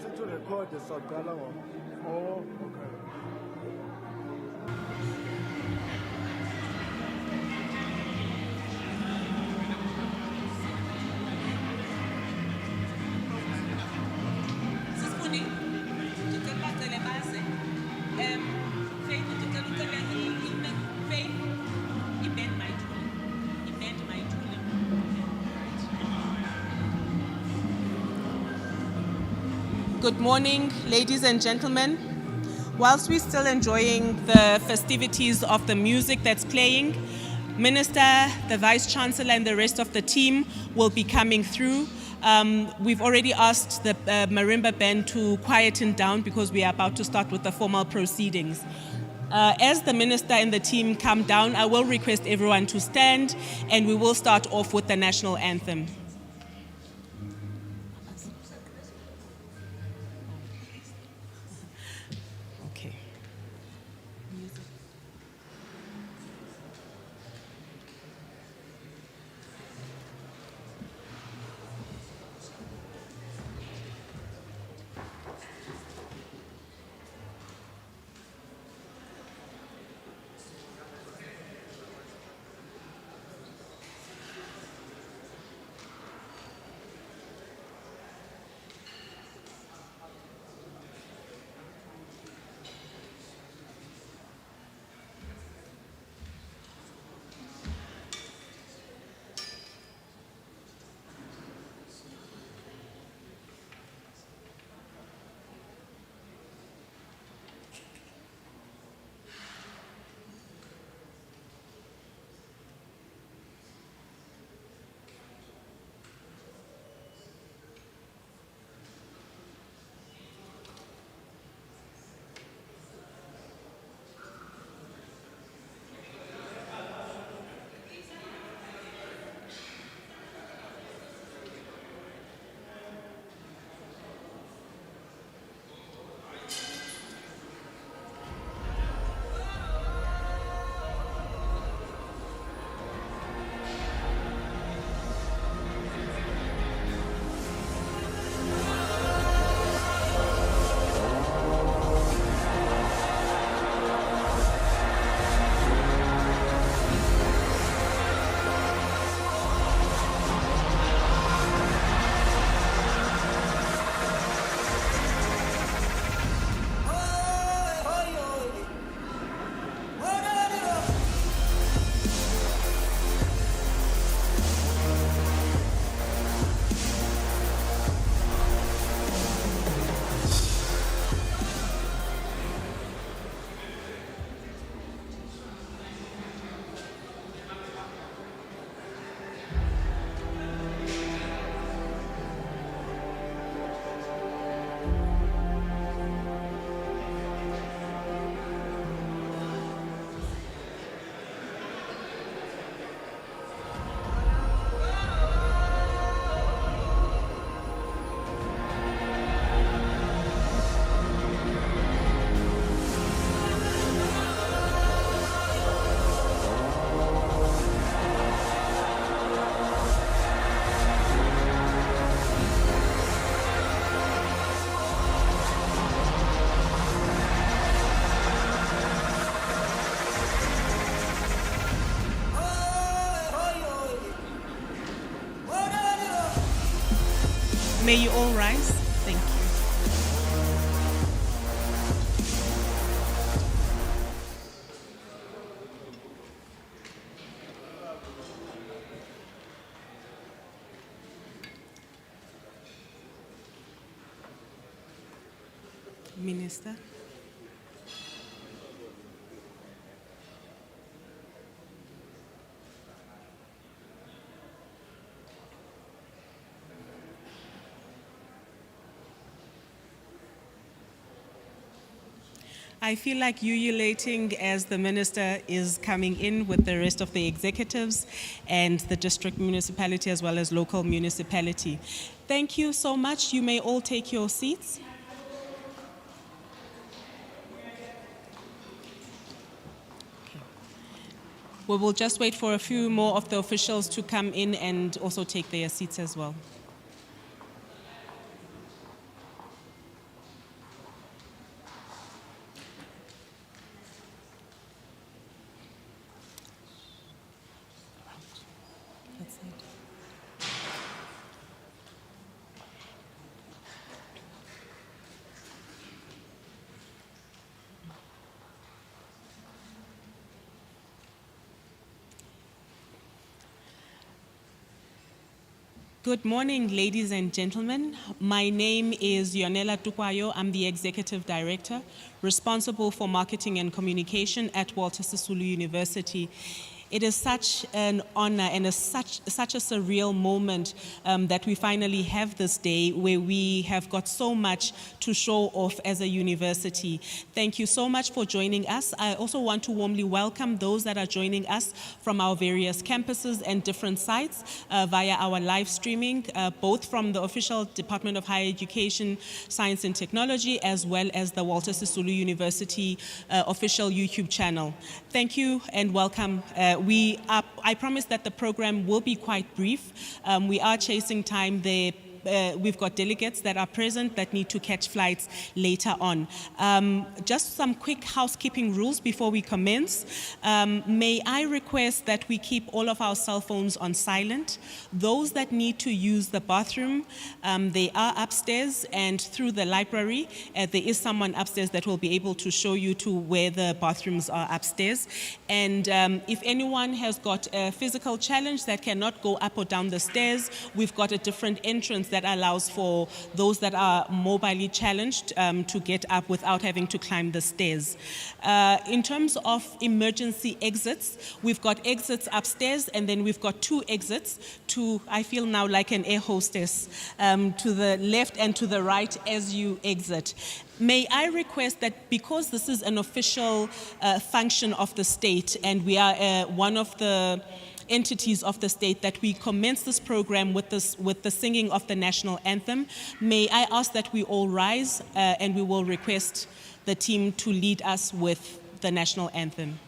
to record the Sagala one. Oh, okay. Good morning, ladies and gentlemen. Whilst we're still enjoying the festivities of the music that's playing, Minister, the Vice Chancellor and the rest of the team will be coming through. We've already asked the marimba band to quieten down because we are about to start with the formal proceedings. As the Minister and the team come down, I will request everyone to stand and we will start off with the national anthem. May you all rise. Thank you. Minister. I feel like ululating as the Minister is coming in with the rest of the executives and the district municipality as well as local municipality. Thank you so much. You may all take your seats. We will just wait for a few more of the officials to come in and also take their seats as well. Good morning, ladies and gentlemen. My name is Yonela Tukwayo. I'm the Executive Director, responsible for marketing and communication at Walter Sisulu University. It is such an honor and such a surreal moment that we finally have this day where we have got so much to show off as a university. Thank you so much for joining us. I also want to warmly welcome those that are joining us from our various campuses and different sites via our live streaming, both from the official Department of Higher Education, Science and Technology, as well as the Walter Sisulu University official YouTube channel. Thank you and welcome. I promise that the program will be quite brief. We are chasing time there. We've got delegates that are present that need to catch flights later on. Just some quick housekeeping rules before we commence. May I request that we keep all of our cell phones on silent. Those that need to use the bathroom, they are upstairs and through the library. There is someone upstairs that will be able to show you to where the bathrooms are upstairs. And if anyone has got a physical challenge that cannot go up or down the stairs, we've got a different entrance that allows for those that are mobilely challenged to get up without having to climb the stairs. In terms of emergency exits, we've got exits upstairs and then we've got two exits to, I feel now like an air hostess, to the left and to the right as you exit. May I request that because this is an official function of the state and we are one of the entities of the state, that we commence this program with the singing of the national anthem. May I ask that we all rise and we will request the team to lead us with the national anthem.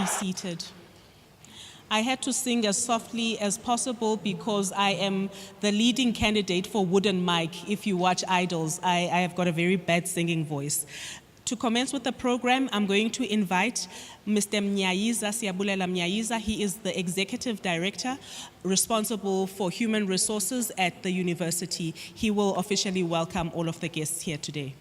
Seated. I had to sing as softly as possible because I am the leading candidate for Wooden Mic. If you watch Idols, I have got a very bad singing voice. To commence with the program, I'm going to invite Mr. Siabulela Mnyayiza. He is the Executive Director responsible for human resources at the university. He will officially welcome all of the guests here today.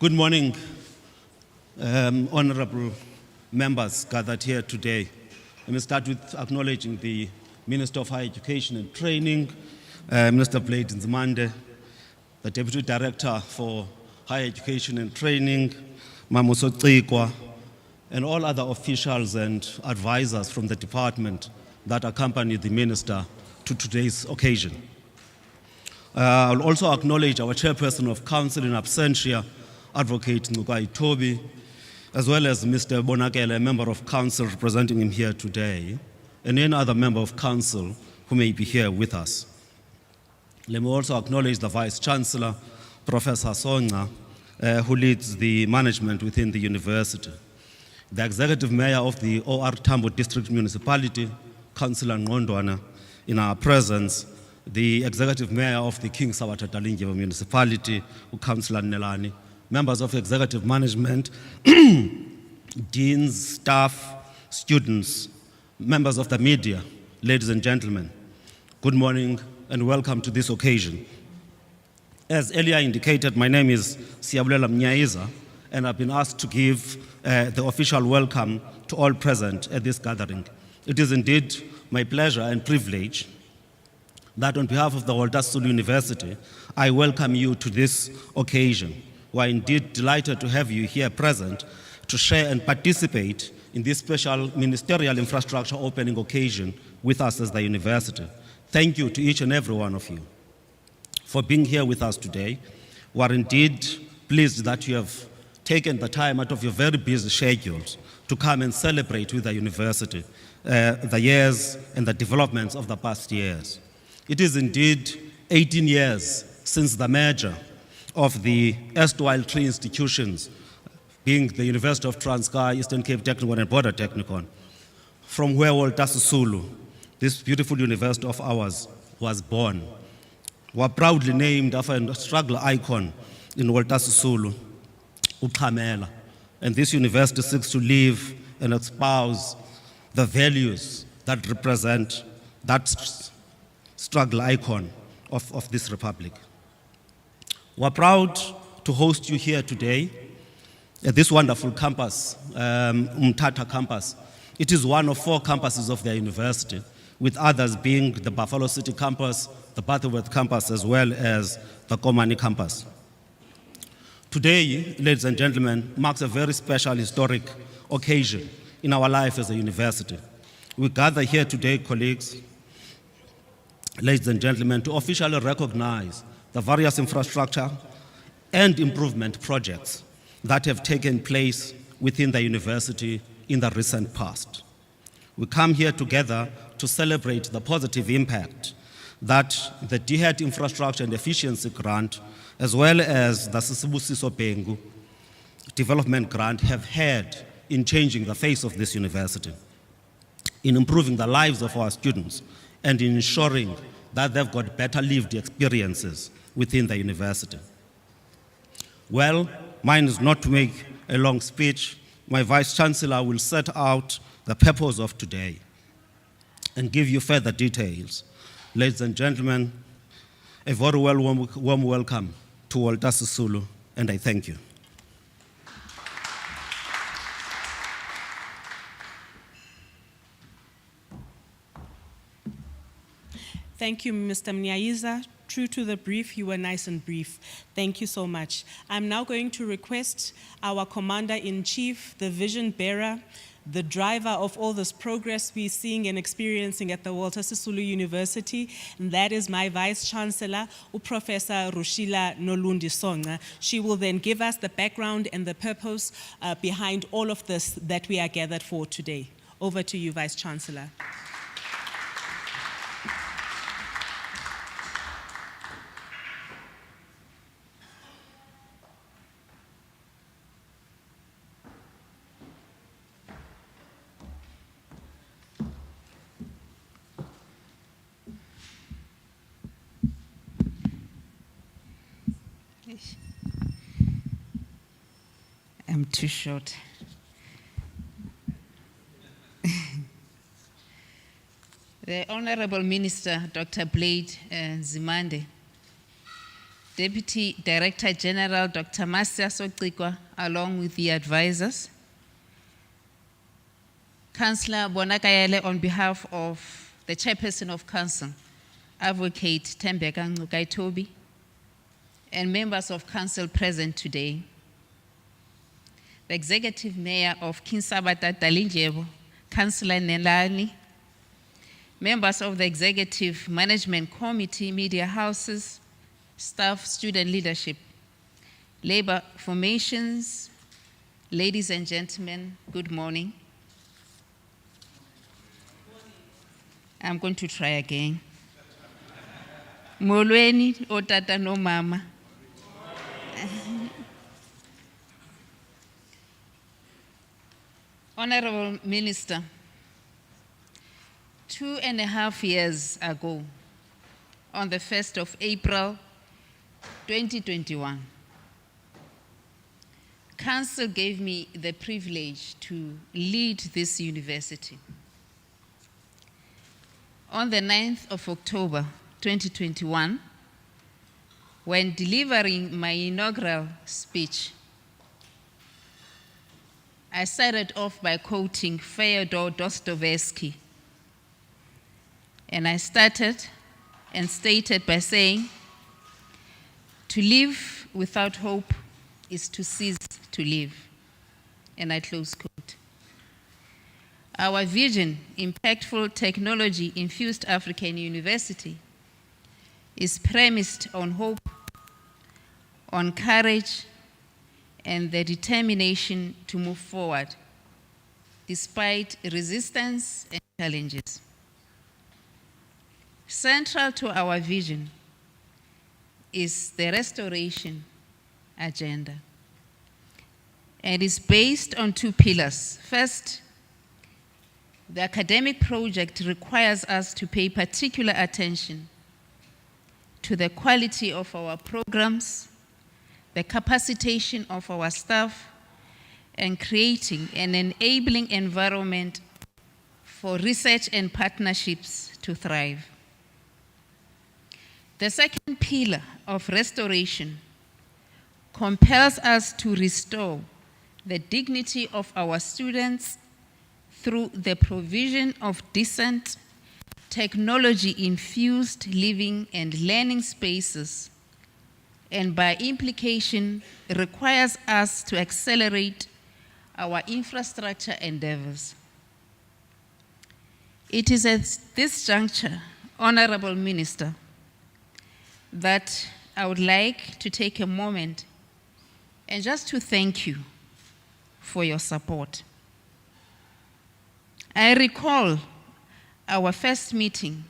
Good morning, honourable members gathered here today. Let me start with acknowledging the Minister of Higher Education and Training, Minister Nzimande, the Deputy Director for Higher Education and Training, Mamuso Tsikwa, and all other officials and advisors from the department that accompany the Minister to today's occasion. I'll also acknowledge our Chairperson of Council in absentia, Advocate Ngukai Toby, as well as Mr. Bonakele, a member of Council representing him here today, and any other member of Council who may be here with us. Let me also acknowledge the Vice Chancellor, Professor Songa, who leads the management within the university. The Executive Mayor of the OR Tambo District Municipality, Councillor Ngondwana, in our presence, the Executive Mayor of the King Sawata Dalindyebo Municipality, Councillor Nelani, members of executive management, deans, staff, students, members of the media, ladies and gentlemen, good morning and welcome to this occasion. As earlier indicated, my name is Siyabulela Mnyaiza, and I've been asked to give the official welcome to all present at this gathering. It is indeed my pleasure and privilege that on behalf of the Walter Sisulu University, I welcome you to this occasion. We are indeed delighted to have you here present to share and participate in this special ministerial infrastructure opening occasion with us as the university. Thank you to each and every one of you for being here with us today. We are indeed pleased that you have taken the time out of your very busy schedules to come and celebrate with the university the years and the developments of the past years. It is indeed 18 years since the merger of the erstwhile three institutions, being the University of Transkei, Eastern Cape Technikon and Border Technikon, from where Walter Sisulu, this beautiful university of ours, was born. We are proudly named after a struggle icon in Walter Sisulu, Ukhamela, and this university seeks to live and espouse the values that represent that struggle icon of this republic. We're proud to host you here today at this wonderful campus, Umtata campus. It is one of 4 campuses of the university, with others being the Buffalo City campus, the Butterworth campus, as well as the Komani campus. Today, ladies and gentlemen, marks a very special historic occasion in our life as a university. We gather here today, colleagues, ladies and gentlemen, to officially recognize the various infrastructure and improvement projects that have taken place within the university in the recent past. We come here together to celebrate the positive impact that the DHET Infrastructure and Efficiency Grant, as well as the Sisibusiso Bengu Development Grant, have had in changing the face of this university, in improving the lives of our students, and in ensuring that they've got better lived experiences within the university. Well, mine is not to make a long speech. My Vice Chancellor will set out the purpose of today and give you further details. Ladies and gentlemen, a very warm welcome to Walter Sisulu, and I thank you. Thank you, Mr. Mnyaiza. True to the brief, you were nice and brief. Thank you so much. I'm now going to request our Commander-in-Chief, the vision bearer, the driver of all this progress we're seeing and experiencing at the Walter Sisulu University, and that is my Vice Chancellor, Professor Rushila Nolundi Songa. She will then give us the background and the purpose behind all of this that we are gathered for today. Over to you, Vice Chancellor. I'm too short. The Honourable Minister, Dr. Blade Nzimande, Deputy Director General, Dr. Masya Sokikwa, along with the advisors, Councillor Bonakayele, on behalf of the Chairperson of Council, Advocate Tembeka Ngukai Toby, and members of council present today, the Executive Mayor of Kinsabata Dalinjevo, Councillor Nelani, members of the Executive Management Committee, media houses, staff, student leadership, labor formations, ladies and gentlemen, good morning. I'm going to try again. Molweni, otata no mama. Honourable Minister, 2.5 years ago, on the 1st of April, 2021, Council gave me the privilege to lead this university. On the 9th of October, 2021, when delivering my inaugural speech, I started off by quoting Fyodor Dostoevsky. And I started and stated by saying, to live without hope is to cease to live. And I close quote. Our vision, impactful technology-infused African university, is premised on hope, on courage, and the determination to move forward, despite resistance and challenges. Central to our vision is the restoration agenda, and is based on 2 pillars. First, the academic project requires us to pay particular attention to the quality of our programs, the capacitation of our staff, and creating an enabling environment for research and partnerships to thrive. The second pillar of restoration compels us to restore the dignity of our students through the provision of decent, technology-infused living and learning spaces, and by implication requires us to accelerate our infrastructure endeavors. It is at this juncture, Honourable Minister, that I would like to take a moment and just to thank you for your support. I recall our first meeting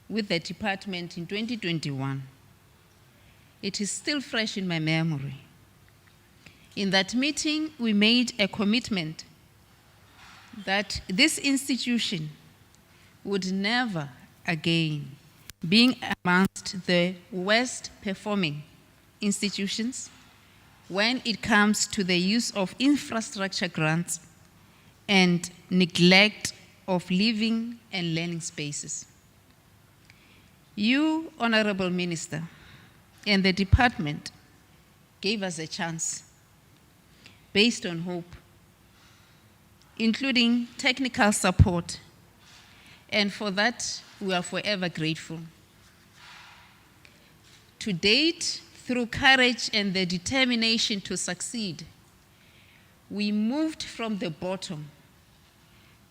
with the department in 2021. It is still fresh in my memory. In that meeting, we made a commitment that this institution would never again be amongst the worst performing institutions when it comes to the use of infrastructure grants and neglect of living and learning spaces. You, Honourable Minister, and the department gave us a chance based on hope, including technical support, and for that we are forever grateful. To date, through courage and the determination to succeed, we moved from the bottom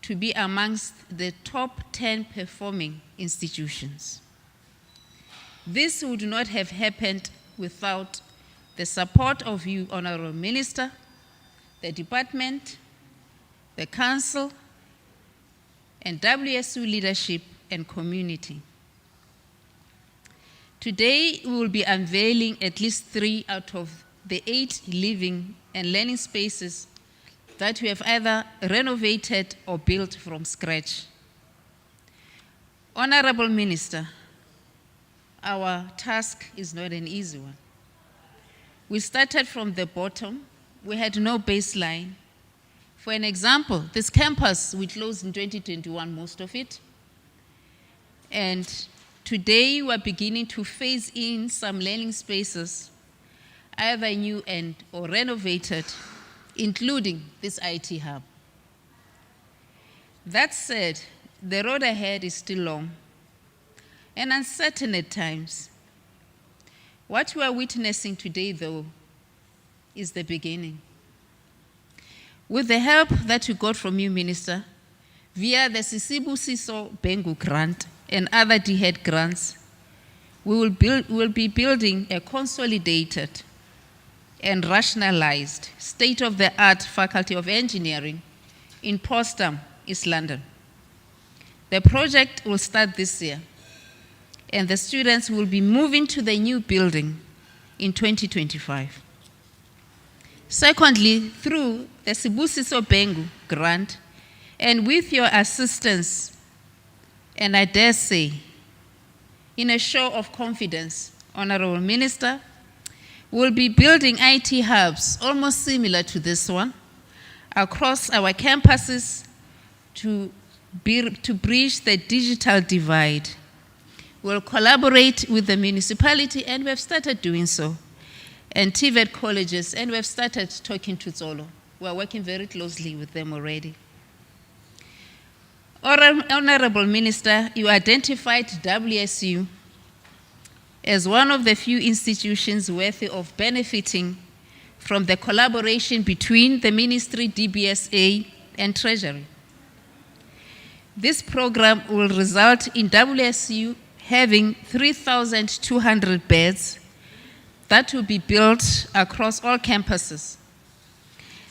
to be amongst the top 10 performing institutions. This would not have happened without the support of you, Honourable Minister, the department, the council, and WSU leadership and community. Today, we will be unveiling at least 3 out of the 8 living and learning spaces that we have either renovated or built from scratch. Honourable Minister, our task is not an easy one. We started from the bottom. We had no baseline. For an example, this campus, we closed in 2021, most of it. And today, we're beginning to phase in some learning spaces, either new and or renovated, including this IT hub. That said, the road ahead is still long and uncertain at times. What we are witnessing today, though, is the beginning. With the help that we got from you, Minister, via the Siso Bengu grant and other DHEAD grants, we will be building a consolidated and rationalized state-of-the-art Faculty of Engineering in Potsdam, East London. The project will start this year, and the students will be moving to the new building in 2025. Secondly, through the Sibusiso Bengu grant, and with your assistance, and I dare say, in a show of confidence, Honourable Minister, we'll be building IT hubs almost similar to this one across our campuses to bridge the digital divide. We'll collaborate with the municipality, and we've started doing so, and TVET colleges, and we've started talking to Zolo. We're working very closely with them already. Honourable Minister, you identified WSU as one of the few institutions worthy of benefiting from the collaboration between the Ministry, DBSA, and Treasury. This program will result in WSU having 3,200 beds that will be built across all campuses.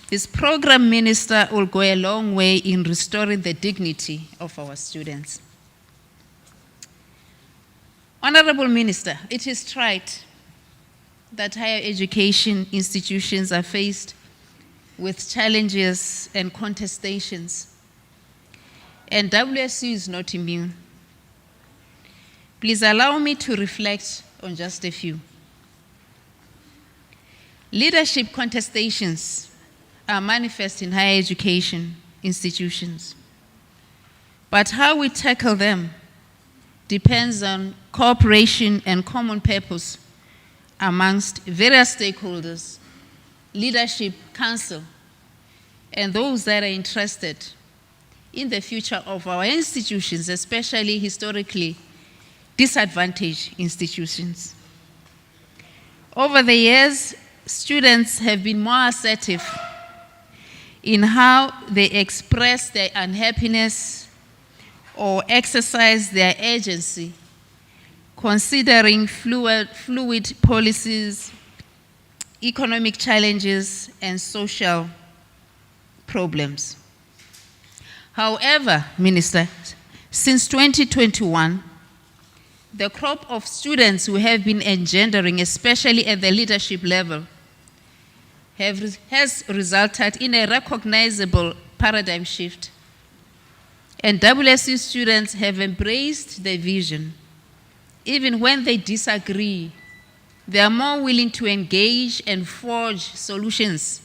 This program, Minister, will go a long way in restoring the dignity of our students. Honourable Minister, it is trite that higher education institutions are faced with challenges and contestations, and WSU is not immune. Please allow me to reflect on just a few. Leadership contestations are manifest in higher education institutions, but how we tackle them depends on cooperation and common purpose amongst various stakeholders, leadership, council, and those that are interested in the future of our institutions, especially historically disadvantaged institutions. Over the years, students have been more assertive in how they express their unhappiness or exercise their agency, considering fluid policies, economic challenges, and social problems. However, Minister, since 2021, the crop of students who have been engendering, especially at the leadership level, has resulted in a recognizable paradigm shift. And WSU students have embraced the vision. Even when they disagree, they are more willing to engage and forge solutions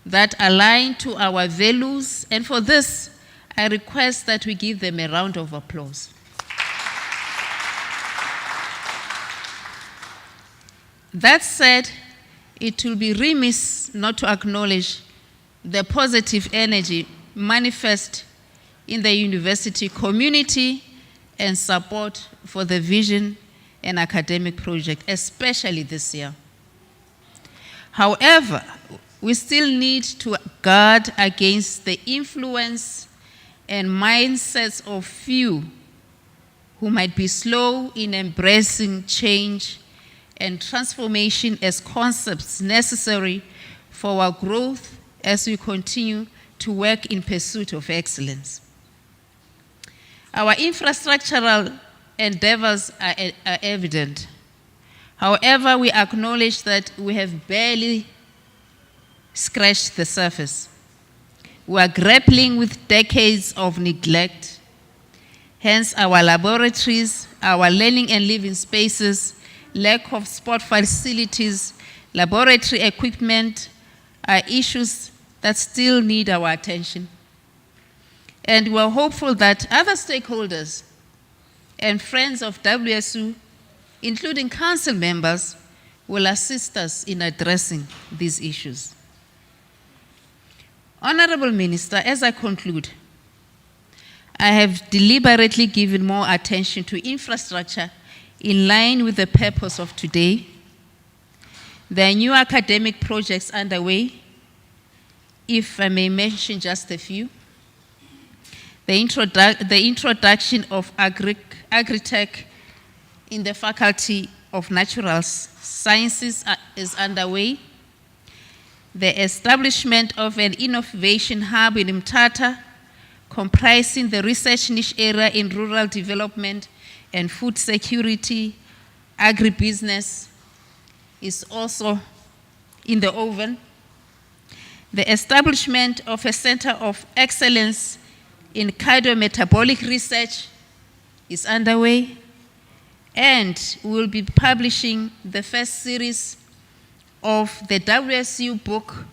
that align to our values. And for this, I request that we give them a round of applause. That said, it will be remiss not to acknowledge the positive energy manifest in the university community and support for the vision and academic project, especially this year. However, we still need to guard against the influence and mindsets of few who might be slow in embracing change and transformation as concepts necessary for our growth as we continue to work in pursuit of excellence. Our infrastructural endeavors are evident. However, we acknowledge that we have barely scratched the surface. We are grappling with decades of neglect. Hence, our laboratories, our learning and living spaces, lack of sport facilities, laboratory equipment are issues that still need our attention. And we're hopeful that other stakeholders and friends of WSU, including council members, will assist us in addressing these issues. Honourable Minister, as I conclude, I have deliberately given more attention to infrastructure in line with the purpose of today, There are new academic projects underway, if I may mention just a few. The introduction of Agri-Tech in the Faculty of Natural Sciences is underway. The establishment of an innovation hub in Mthatha, comprising the research niche area in rural development and food security, agribusiness, is also in the oven. The establishment of a center of excellence in cardiometabolic research is underway, and we will be publishing the first series of the WSU book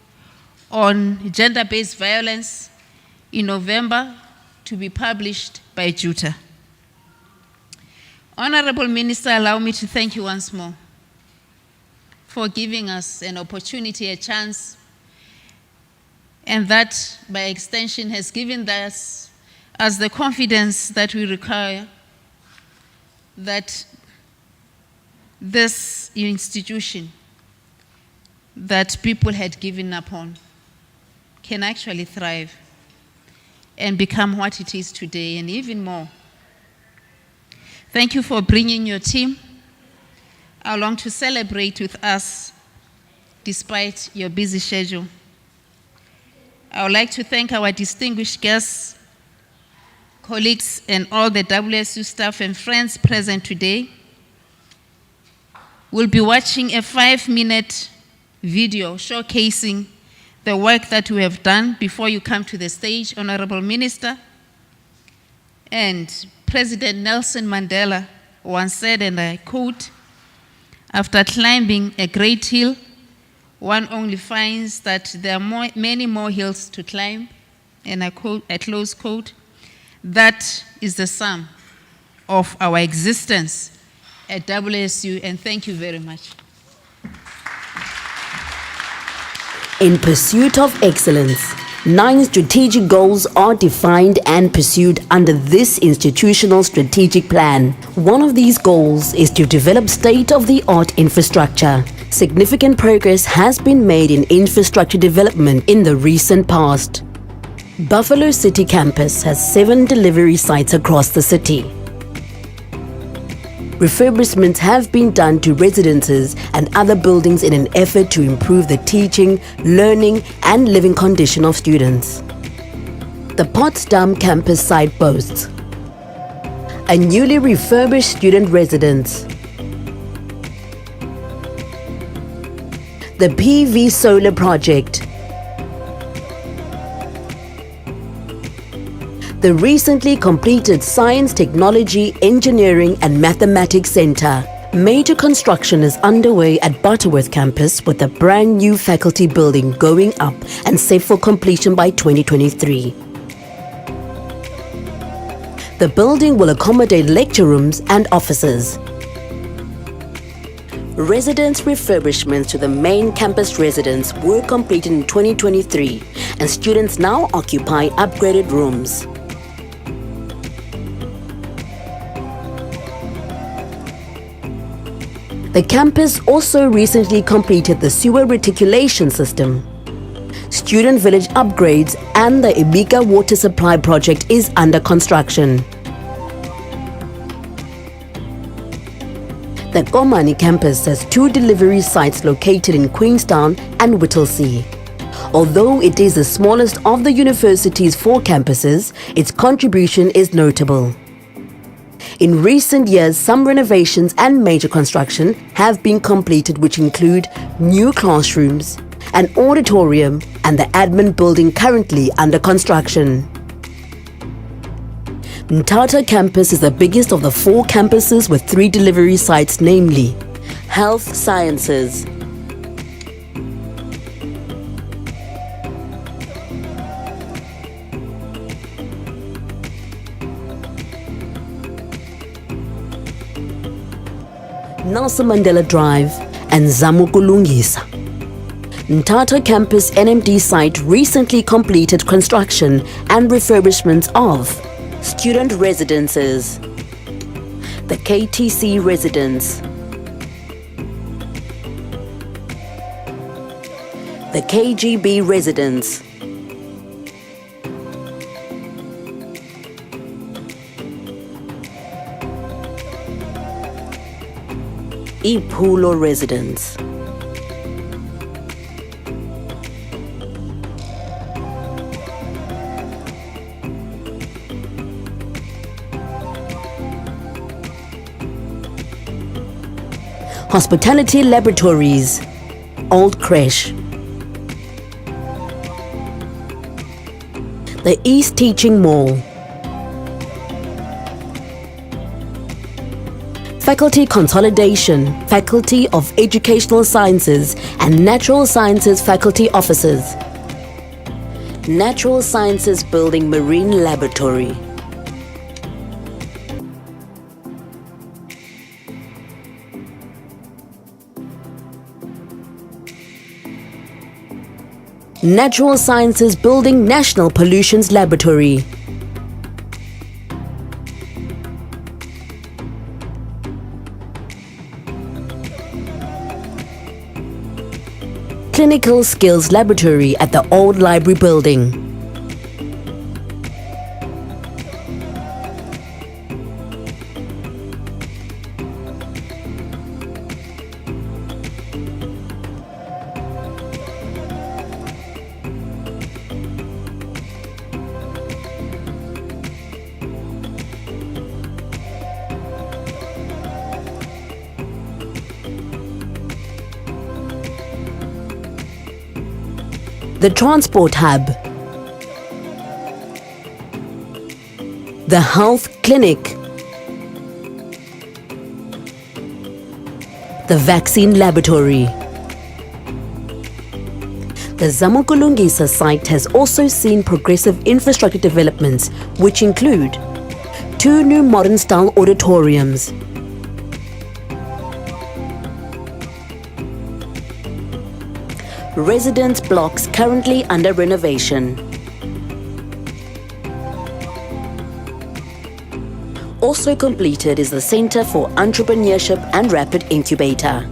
on gender-based violence in November, to be published by JUTA. Honourable Minister, allow me to thank you once more for giving us an opportunity, a chance, and that, by extension, has given us the confidence that we require that this institution that people had given up on can actually thrive and become what it is today, and even more. Thank you for bringing your team along to celebrate with us despite your busy schedule. I would like to thank our distinguished guests, colleagues, and all the WSU staff and friends present today. We'll be watching a 5-minute video showcasing the work that we have done before you come to the stage, Honourable Minister. And President Nelson Mandela once said, and I quote, "After climbing a great hill, one only finds that there are many more hills to climb," and I quote, a close quote. That is the sum of our existence at WSU, and thank you very much. In pursuit of excellence, 9 strategic goals are defined and pursued under this institutional strategic plan. One of these goals is to develop state-of-the-art infrastructure. Significant progress has been made in infrastructure development in the recent past. Buffalo City campus has 7 delivery sites across the city. Refurbishments have been done to residences and other buildings in an effort to improve the teaching, learning, and living condition of students. The Potsdam campus site boasts a newly refurbished student residence, the PV solar project, the recently completed Science, Technology, Engineering and Mathematics Center. Major construction is underway at Butterworth campus, with a brand new faculty building going up and set for completion by 2023. The building will accommodate lecture rooms and offices. Residence refurbishments to the main campus residence were completed in 2023, and students now occupy upgraded rooms. The campus also recently completed the sewer reticulation system. Student village upgrades and the Ibika water supply project is under construction. The Komani campus has 2 delivery sites located in Queenstown and Whittlesea. Although it is the smallest of the university's 4 campuses, its contribution is notable. In recent years, some renovations and major construction have been completed, which include new classrooms, an auditorium, and the admin building currently under construction. Mthatha campus is the biggest of the 4 campuses with 3 delivery sites, namely Health Sciences, Nelson Mandela Drive, and Zamukulungisa. Mthatha campus NMD site recently completed construction and refurbishment of student residences, the KTC residence, The KGB residence. Iphulo residence. Hospitality Laboratories, Old Creche. The East Teaching Mall. Faculty Consolidation, Faculty of Educational Sciences and Natural Sciences Faculty Offices. Natural Sciences Building Marine Laboratory. Natural Sciences Building National Pollutions Laboratory. Clinical Skills Laboratory at the Old Library Building. The Transport Hub. The Health Clinic. The Vaccine Laboratory. The Zamukulungisa site has also seen progressive infrastructure developments, which include 2 new modern-style auditoriums, residence blocks currently under renovation. Also completed is the Center for Entrepreneurship and Rapid Incubator.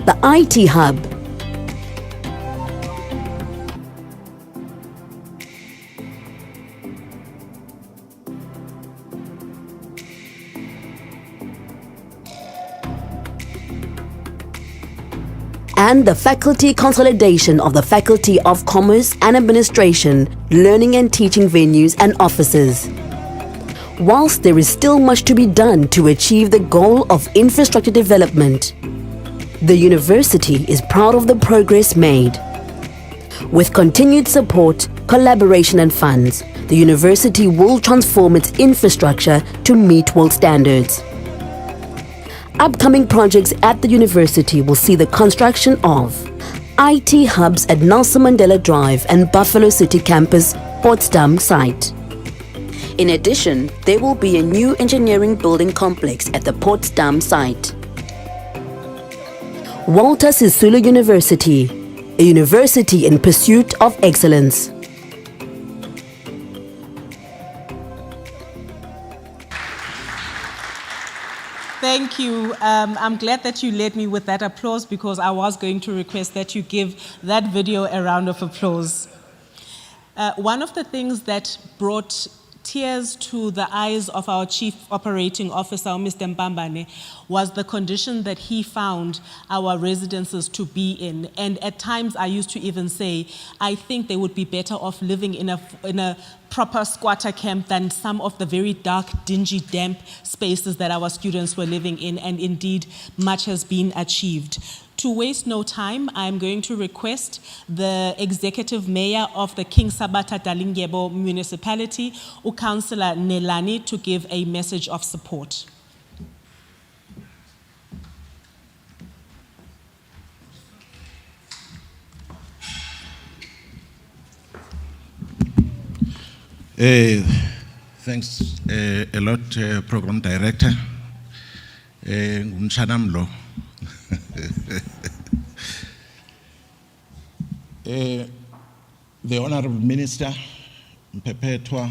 The IT Hub. And the faculty consolidation of the Faculty of Commerce and Administration, learning and teaching venues and offices. Whilst there is still much to be done to achieve the goal of infrastructure development, the university is proud of the progress made. With continued support, collaboration and funds, the university will transform its infrastructure to meet world standards. Upcoming projects at the university will see the construction of IT hubs at Nelson Mandela Drive and Buffalo City Campus, Potsdam site. In addition, there will be a new engineering building complex at the Potsdam site. Walter Sisulu University, a university in pursuit of excellence. Thank you. I'm glad that you led me with that applause because I was going to request that you give that video a round of applause. One of the things that brought tears to the eyes of our Chief Operating Officer, Mr. Mpambane, was the condition that he found our residences to be in. And at times I used to even say, I think they would be better off living in a proper squatter camp than some of the very dark, dingy, damp spaces that our students were living in, and indeed much has been achieved. To waste no time, I'm going to request the Executive Mayor of the King Sabata Dalindyebo Municipality, Councillor Nelani, to give a message of support. Thanks a lot, Program Director. Ngumshanamlo. The Honourable Minister, Mpepetwa,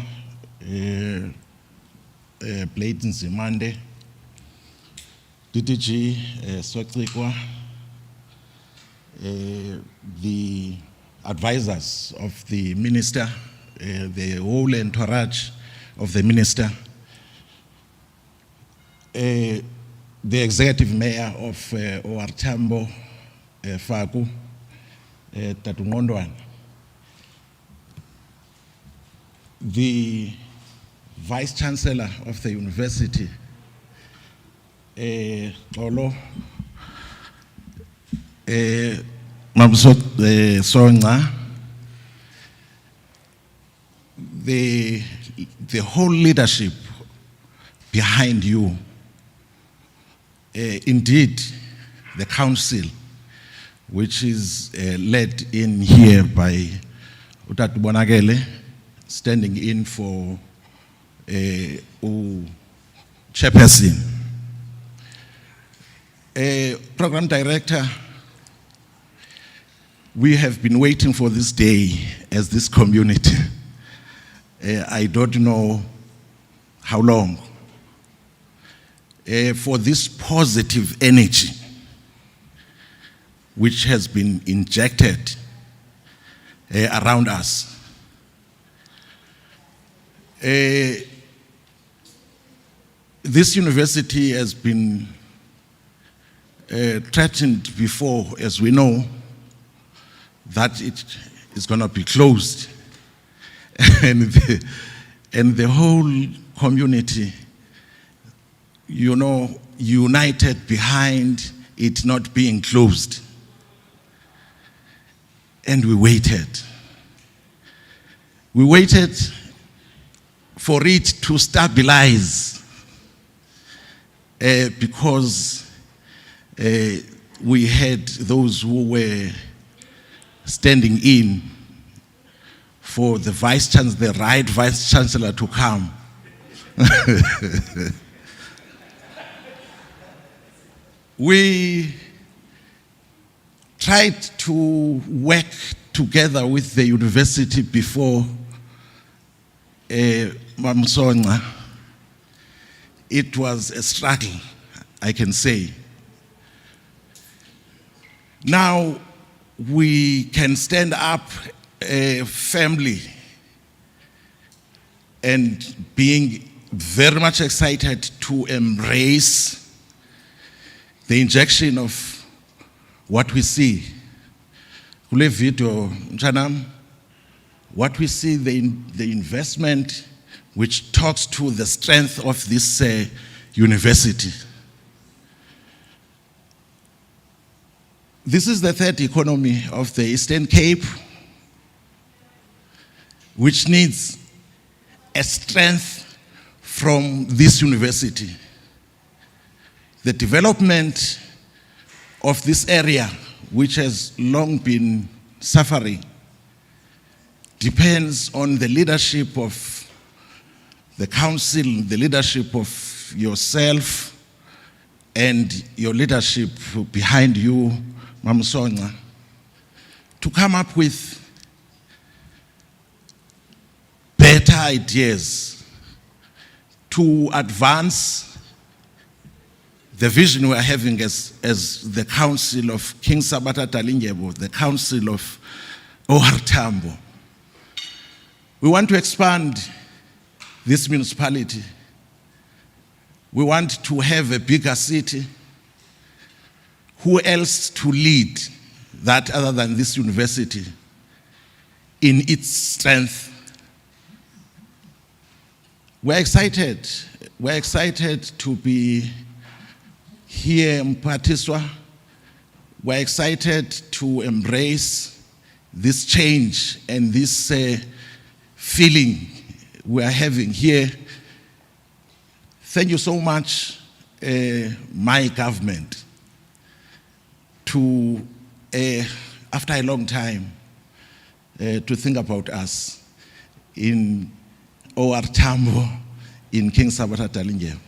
Blade Nzimande, DDG Sweklikwa, the advisors of the minister, the whole entourage of the minister, the executive mayor of OR Tambo, Faku, Tatungondwan, the vice chancellor of the university, Olo, Mabsot Songa, the whole leadership behind you, indeed the council, which is led in here by Utatu Bonagele, standing in for chairperson. Program director, we have been waiting for this day as this community. I don't know how long, for this positive energy which has been injected around us. This university has been threatened before, as we know, that it is going to be closed. And the whole community, you know, united behind it not being closed. And we waited. We waited for it to stabilize because we had those who were standing in for the vice chancellor, the right vice chancellor to come. We tried to work together with the university before Mamsonga. It was a struggle, I can say. Now we can stand up firmly and being very much excited to embrace the injection of what we see. Kule video, Mchanam, what we see, the investment which talks to the strength of this university. This is the third economy of the Eastern Cape, which needs a strength from this university. The development of this area, which has long been suffering, depends on the leadership of the council, the leadership of yourself, and your leadership behind you, Mamsonga, to come up with better ideas to advance the vision we are having as the Council of King Sabata Talingebo, the Council of OR Tambo. We want to expand this municipality. We want to have a bigger city. Who else to lead that other than this university in its strength? We're excited. We're excited to be here in Patiswa. We're excited to embrace this change and this feeling we are having here. Thank you so much, my government, to, after a long time, to think about us in OR Tambo, in King Sabata Talingebo.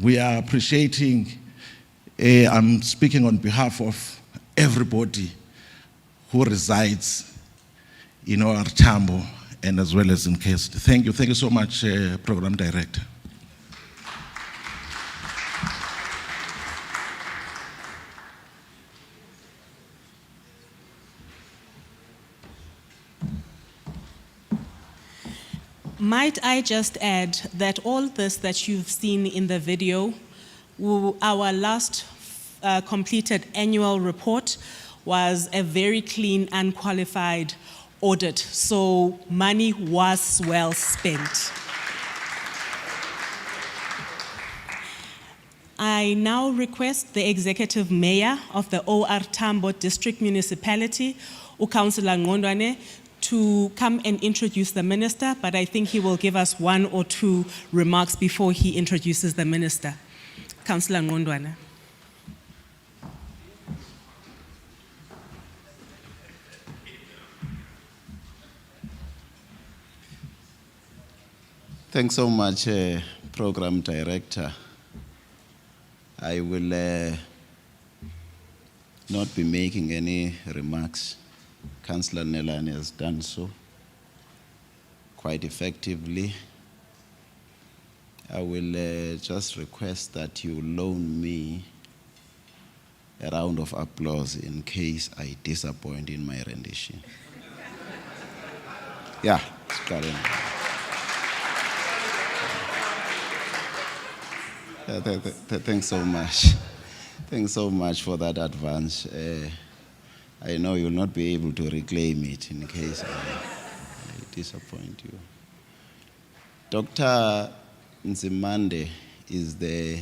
We are appreciating, I'm speaking on behalf of everybody who resides in OR Tambo and as well as in case. Thank you so much, Program Director. Might I just add that all this that you've seen in the video, our last completed annual report was a very clean and qualified audit. So money was well spent. I now request the Executive Mayor of the OR Tambo District Municipality, Councillor Ngondwane, to come and introduce the Minister, but I think he will give us 1 or 2 remarks before he introduces the Minister. Councillor Ngondwane. Thanks so much, Program Director. I will not be making any remarks. Councillor Nelani has done so quite effectively. I will just request that you loan me a round of applause in case I disappoint in my rendition. Yeah, Karen. Thanks so much. Thanks so much for that advance. I know you'll not be able to reclaim it in case I disappoint you. Dr. Nzimande is the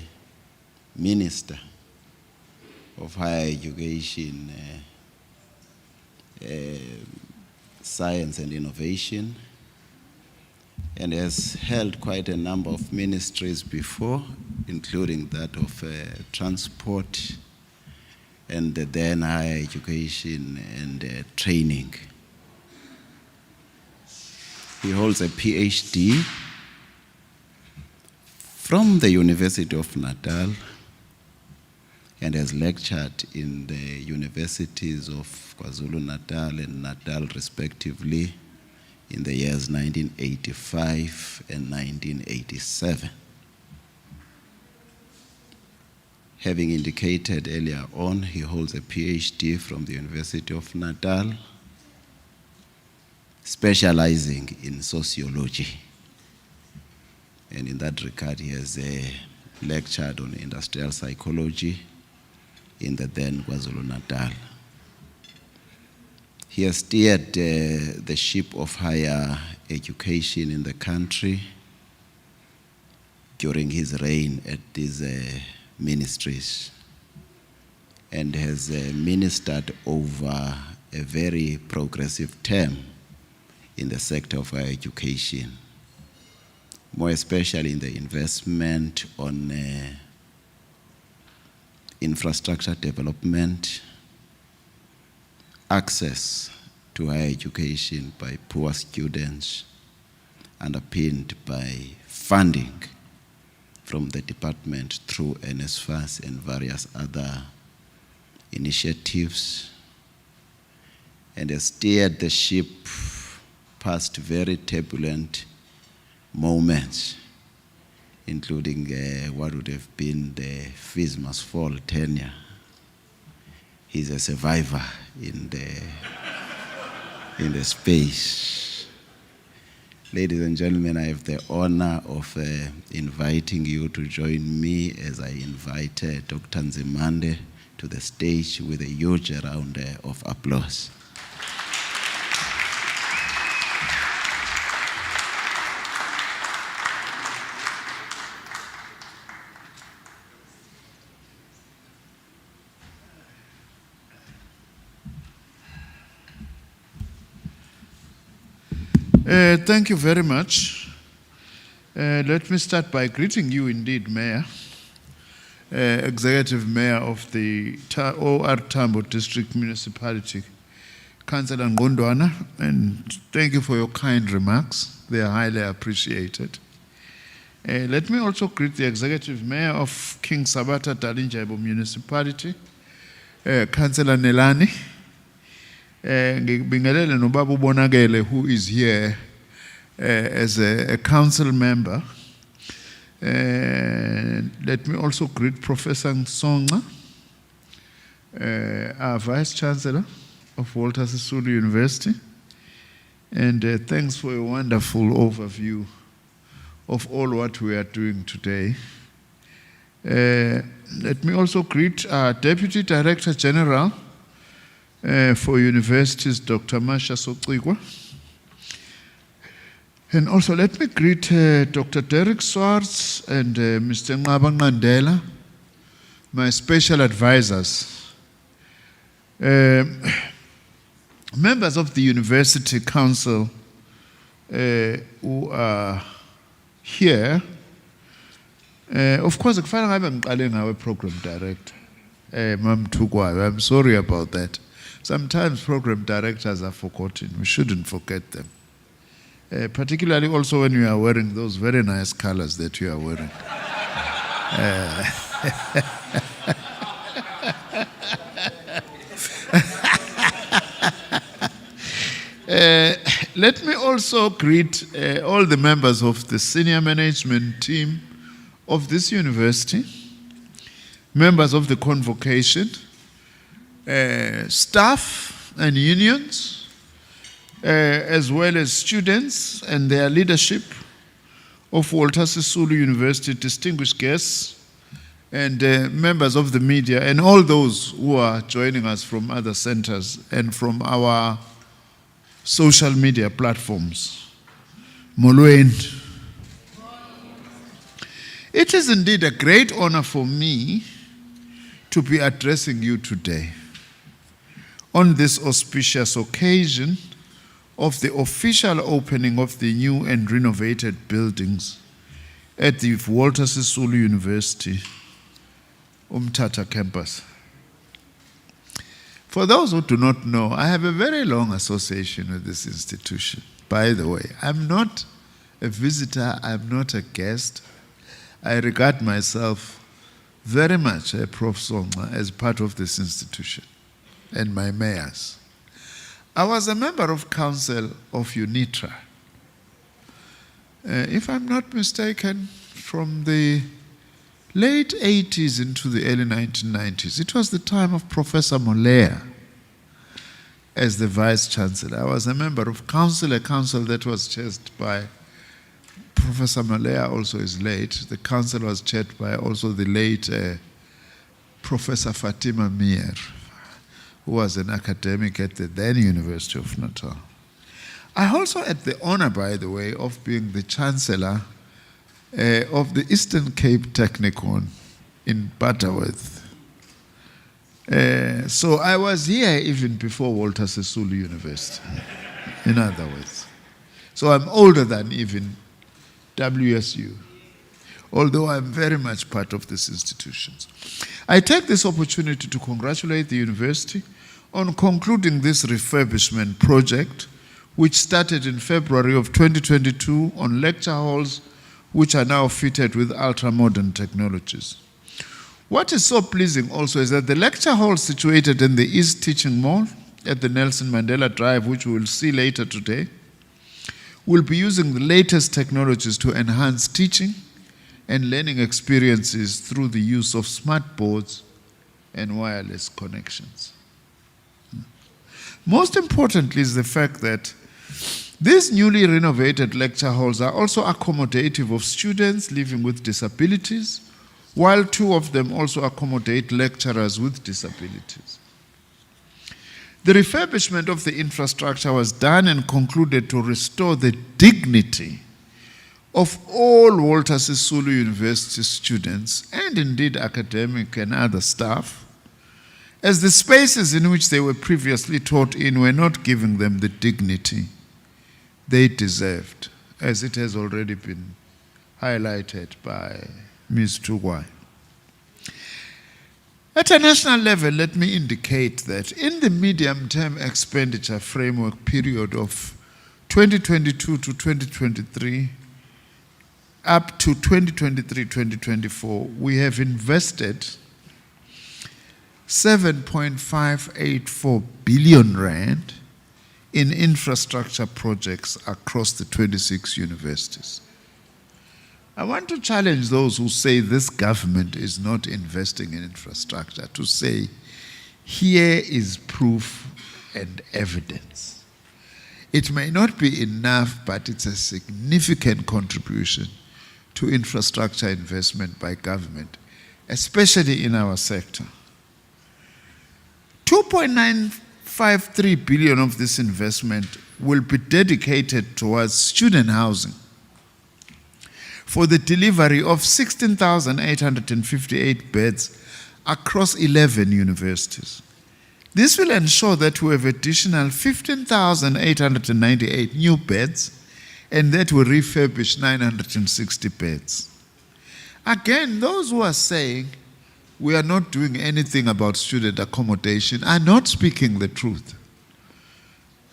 Minister of Higher Education, Science and Innovation, and has held quite a number of ministries before, including that of transport, and then higher education and training. He holds a PhD from the University of Natal and has lectured in the universities of KwaZulu-Natal and Natal respectively in the years 1985 and 1987. Having indicated earlier on, he holds a PhD from the University of Natal, specializing in sociology. And in that regard, he has lectured on industrial psychology in the then KwaZulu-Natal. He has steered the ship of higher education in the country during his reign at these ministries, and has ministered over a very progressive term in the sector of higher education, more especially in the investment on infrastructure development, access to higher education by poor students, underpinned by funding from the department through NSFAS and various other initiatives, and has steered the ship past very turbulent moments, including what would have been the Fees Must Fall tenure. He's a survivor in the space. Ladies and gentlemen, I have the honor of inviting you to join me as I invite Dr. Nzimande to the stage with a huge round of applause. Thank you very much. Let me start by greeting you indeed, Mayor, Executive Mayor of the OR Tambo District Municipality, Councillor Ngondwana, and thank you for your kind remarks. They are highly appreciated. Let me also greet the Executive Mayor of King Sabata Dalinjabo Municipality, Councillor Nelani, Bingelele Nobabu Bonagele, who is here as a council member. Let me also greet Professor Nsonga, our Vice Chancellor of Walter Sisulu University. And thanks for a wonderful overview of all what we are doing today. Let me also greet our Deputy Director General for Universities, Dr. Masha Soqikwa. And also let me greet Dr. Derek Swartz and Mr. Ngaba Ngandela, my special advisors. Members of the University Council who are here, of course, I'm program director. I'm sorry about that. Sometimes program directors are forgotten. We shouldn't forget them. Particularly also when you are wearing those very nice colors that you are wearing. Let me also greet all the members of the senior management team of this university, members of the convocation, staff and unions, as well as students and their leadership of Walter Sisulu University, distinguished guests, and members of the media, and all those who are joining us from other centers and from our social media platforms. Molweni. It is indeed a great honor for me to be addressing you today on this auspicious occasion of the official opening of the new and renovated buildings at the Walter Sisulu University Umtata campus. For those who do not know, I have a very long association with this institution. By the way, I'm not a visitor, I'm not a guest. I regard myself very much, Prof. Songa, as part of this institution and my mayors. I was a member of council of UNITRA. If I'm not mistaken, from the late 80s into the early 1990s. It was the time of Professor Molea as the Vice Chancellor. I was a member of council, a council that was chaired by Professor Molea, also is late. The council was chaired by also the late Professor Fatima Mir, who was an academic at the then University of Natal. I also had the honor, by the way, of being the Chancellor of the Eastern Cape Technikon in Butterworth. So I was here even before Walter Sisulu University, in other words. So I'm older than even WSU, although I'm very much part of these institutions. I take this opportunity to congratulate the university on concluding this refurbishment project, which started in February of 2022 on lecture halls which are now fitted with ultra-modern technologies. What is so pleasing also is that the lecture hall situated in the East Teaching Mall at the Nelson Mandela Drive, which we will see later today, will be using the latest technologies to enhance teaching and learning experiences through the use of smart boards and wireless connections. Most importantly is the fact that these newly renovated lecture halls are also accommodative of students living with disabilities, while two of them also accommodate lecturers with disabilities. The refurbishment of the infrastructure was done and concluded to restore the dignity of all Walter Sisulu University students, and indeed academic and other staff, as the spaces in which they were previously taught in were not giving them the dignity they deserved, as it has already been highlighted by Ms. Tugwai. At a national level, let me indicate that in the medium-term expenditure framework period of 2022 to 2023, up to 2023-2024, we have invested 7.584 billion rand in infrastructure projects across the 26 universities. I want to challenge those who say this government is not investing in infrastructure to say, here is proof and evidence. It may not be enough, but it's a significant contribution to infrastructure investment by government, especially in our sector. 2.953 billion of this investment will be dedicated towards student housing for the delivery of 16,858 beds across 11 universities. This will ensure that we have additional 15,898 new beds and that we refurbish 960 beds. Again, those who are saying we are not doing anything about student accommodation are not speaking the truth.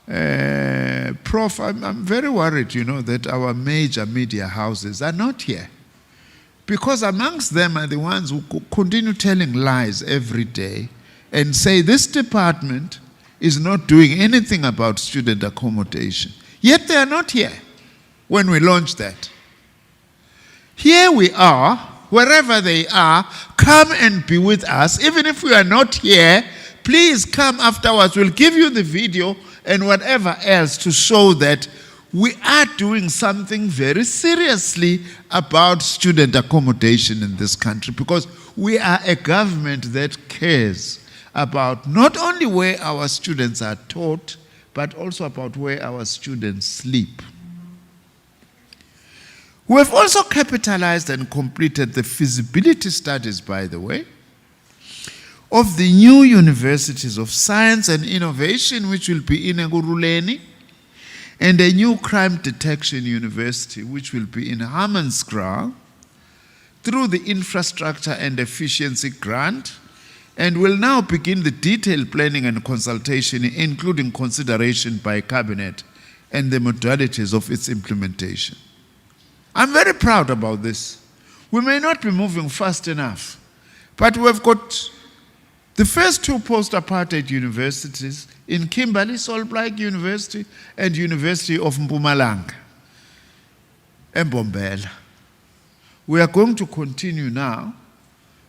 Prof, I'm very worried, that our major media houses are not here. Because amongst them are the ones who continue telling lies every day and say this department is not doing anything about student accommodation. Yet they are not here when we launch that. Here we are, wherever they are, come and be with us. Even if we are not here, please come afterwards. We'll give you the video and whatever else to show that we are doing something very seriously about student accommodation in this country, because we are a government that cares about not only where our students are taught, but also about where our students sleep. We have also capitalized and completed the feasibility studies, by the way, of the new universities of science and innovation, which will be in Ekurhuleni, and a new crime detection university, which will be in Hammanskraal, through the infrastructure and efficiency grant, and will now begin the detailed planning and consultation, including consideration by cabinet and the modalities of its implementation. I'm very proud about this. We may not be moving fast enough, but we've got the first two post-apartheid universities in Kimberley, Solblaik University, and University of Mpumalanga, Mbombela. We are going to continue now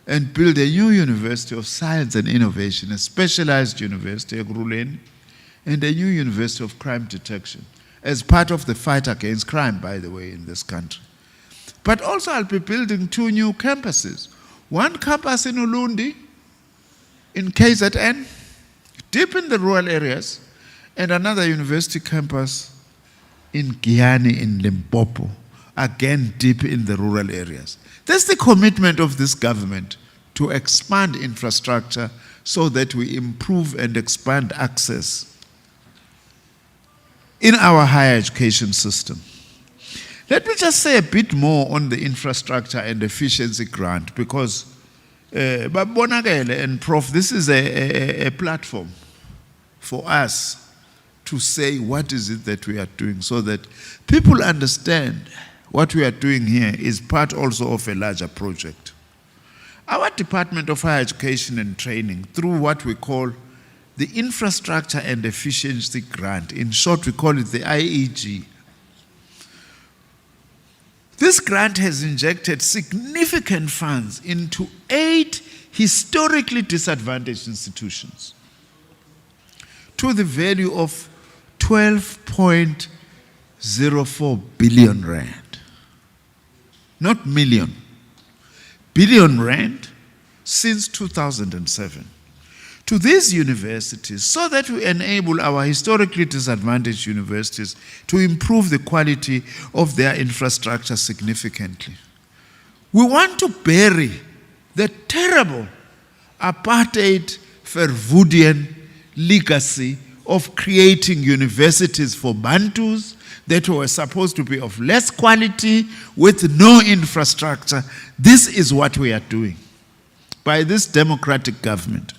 and build a new University of Science and Innovation, a specialized university, Ekurhuleni, and a new University of Crime Detection, as part of the fight against crime, by the way, in this country. But also I'll be building two new campuses. One campus in Ulundi, in KZN, deep in the rural areas, and another university campus in Giyani in Limpopo, again deep in the rural areas. That's the commitment of this government, to expand infrastructure so that we improve and expand access in our higher education system. Let me just say a bit more on the infrastructure and efficiency grant, because Babonakele and Prof, this is a platform for us to say what is it that we are doing, so that people understand what we are doing here is part also of a larger project. Our Department of Higher Education and Training, through what we call the Infrastructure and Efficiency Grant, in short we call it the IEG. This grant has injected significant funds into 8 historically disadvantaged institutions to the value of 12.04 billion rand. Not million, billion rand since 2007. To these universities, so that we enable our historically disadvantaged universities to improve the quality of their infrastructure significantly. We want to bury the terrible apartheid Verwoerdian legacy of creating universities for Bantus that were supposed to be of less quality with no infrastructure. This is what we are doing by this democratic government.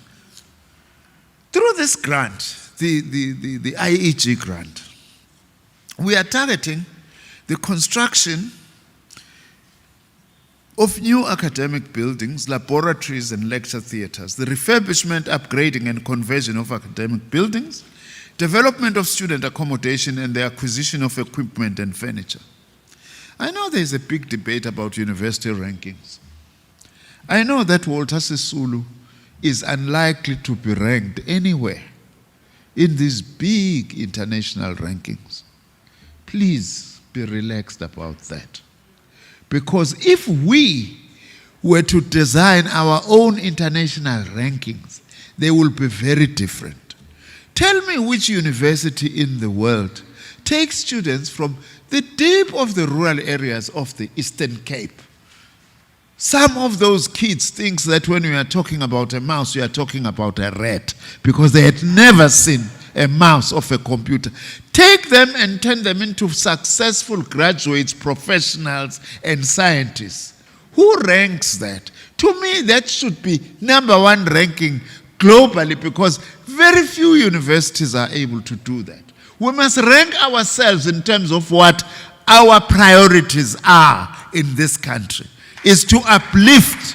Through this grant, the IEG grant, we are targeting the construction of new academic buildings, laboratories and lecture theatres, the refurbishment, upgrading and conversion of academic buildings, development of student accommodation and the acquisition of equipment and furniture. I know there is a big debate about university rankings. I know that Walter Sisulu is unlikely to be ranked anywhere in these big international rankings. Please be relaxed about that. Because if we were to design our own international rankings, they will be very different. Tell me which university in the world takes students from the deep of the rural areas of the Eastern Cape. Some of those kids think that when we are talking about a mouse, we are talking about a rat, because they had never seen a mouse of a computer. Take them and turn them into successful graduates, professionals, and scientists. Who ranks that? To me, that should be #1 ranking globally, because very few universities are able to do that. We must rank ourselves in terms of what our priorities are in this country. Is to uplift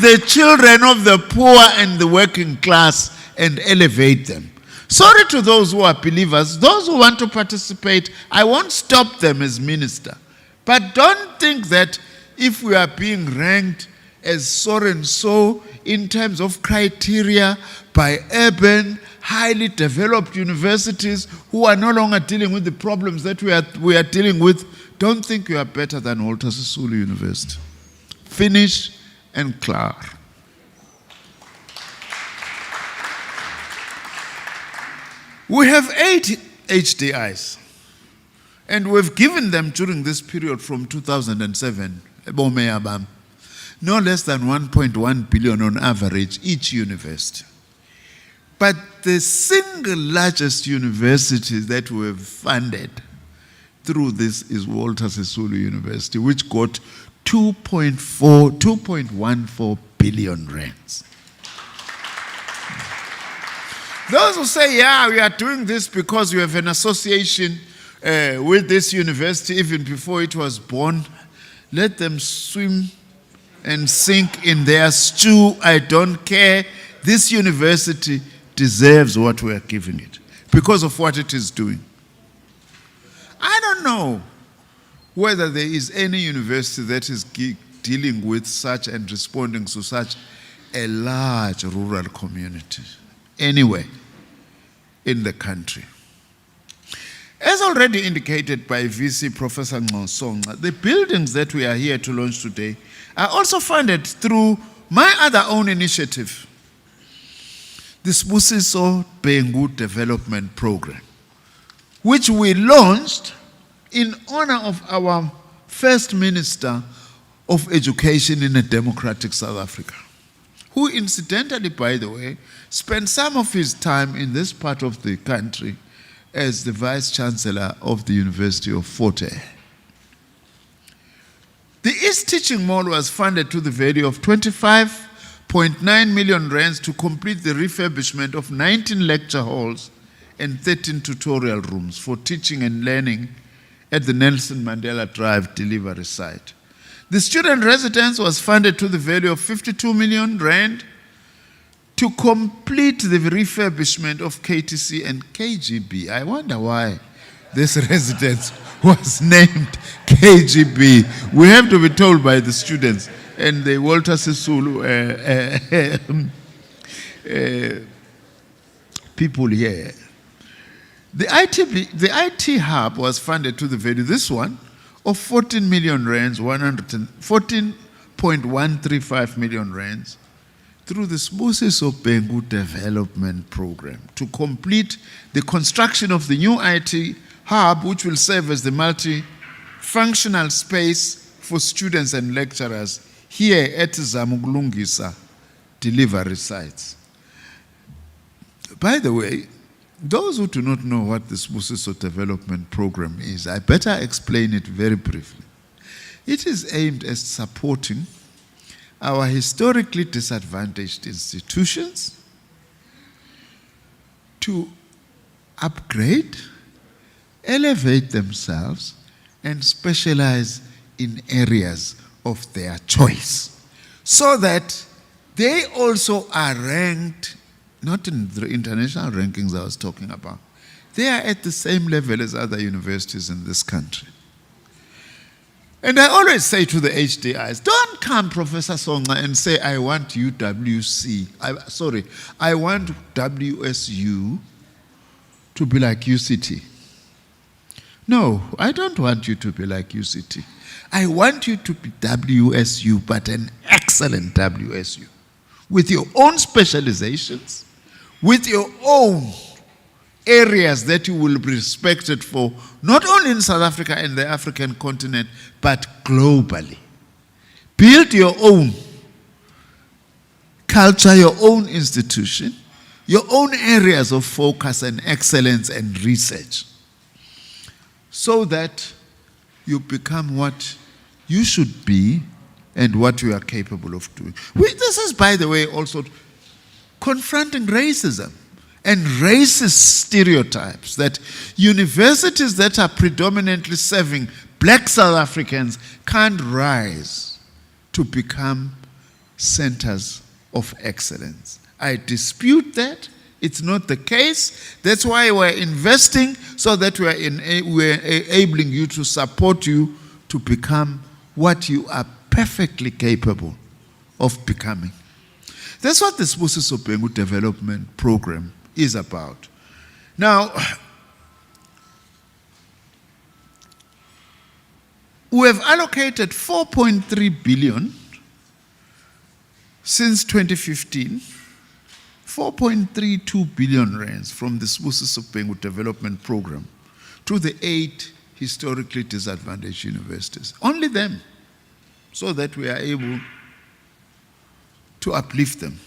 the children of the poor and the working class and elevate them. Sorry to those who are believers. Those who want to participate, I won't stop them as minister. But don't think that if we are being ranked as so and so in terms of criteria by urban, highly developed universities who are no longer dealing with the problems that we are dealing with, don't think you are better than Walter Sisulu University. Finish and clear. We have 8 HDIs, and we've given them during this period from 2007, no less than 1.1 billion on average each university. But the single largest university that we've funded through this is Walter Sisulu University, which got 2.14 billion rands. Those who say, yeah, we are doing this because we have an association with this university even before it was born, let them swim and sink in their stew. I don't care. This university deserves what we are giving it because of what it is doing. I don't know whether there is any university that is dealing with such and responding to such a large rural community anywhere in the country. As already indicated by VC Professor Nconsonga, the buildings that we are here to launch today are also funded through my other own initiative, the Sibusiso Bhengu Development Program, which we launched in honor of our first Minister of Education in a democratic South Africa, who incidentally, by the way, spent some of his time in this part of the country as the Vice Chancellor of the University of Fort Hare. The East Teaching Mall was funded to the value of 25.9 million rands to complete the refurbishment of 19 lecture halls and 13 tutorial rooms for teaching and learning at the Nelson Mandela Drive delivery site. The student residence was funded to the value of 52 million rand to complete the refurbishment of KTC and KGB. I wonder why this residence was named KGB. We have to be told by the students and the Walter Sisulu people here. The IT hub was funded to the value, this one, of 14 million rands, 14.135 million rands, through the Sibusiso Bhengu Development Program to complete the construction of the new IT hub, which will serve as the multi-functional space for students and lecturers here at Zamugulungisa delivery sites. By the way, those who do not know what the Sibusiso Development Program is, I better explain it very briefly. It is aimed at supporting our historically disadvantaged institutions to upgrade, elevate themselves, and specialize in areas of their choice, so that they also are ranked not in the international rankings I was talking about. They are at the same level as other universities in this country. And I always say to the HDIs, don't come, Professor Songa, and say, I want UWC. I want WSU to be like UCT. No, I don't want you to be like UCT. I want you to be WSU, but an excellent WSU, with your own specializations, with your own areas that you will be respected for, not only in South Africa and the African continent, but globally. Build your own culture, your own institution, your own areas of focus and excellence and research, so that you become what you should be and what you are capable of doing. This is, by the way, also confronting racism and racist stereotypes that universities that are predominantly serving black South Africans can't rise to become centers of excellence. I dispute that. It's not the case. That's why we're investing, so that we're enabling you, to support you to become what you are perfectly capable of becoming. That's what the Sibusiso Bhengu Development Program is about. Now, we have allocated 4.3 billion since 2015, 4.32 billion rands from the Sibusiso Bhengu Development Program to the 8 historically disadvantaged universities. Only them, so that we are able to uplift them.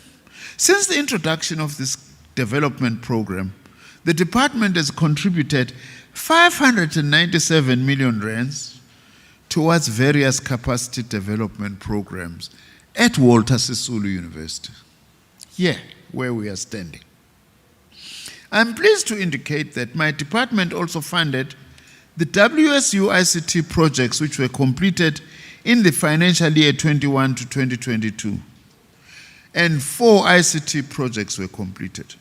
Since the introduction of this development program, the department has contributed 597 million rands towards various capacity development programs at Walter Sisulu University, here where we are standing. I'm pleased to indicate that my department also funded the WSU ICT projects which were completed in the financial year 21 to 2022. And 4 ICT projects were completed.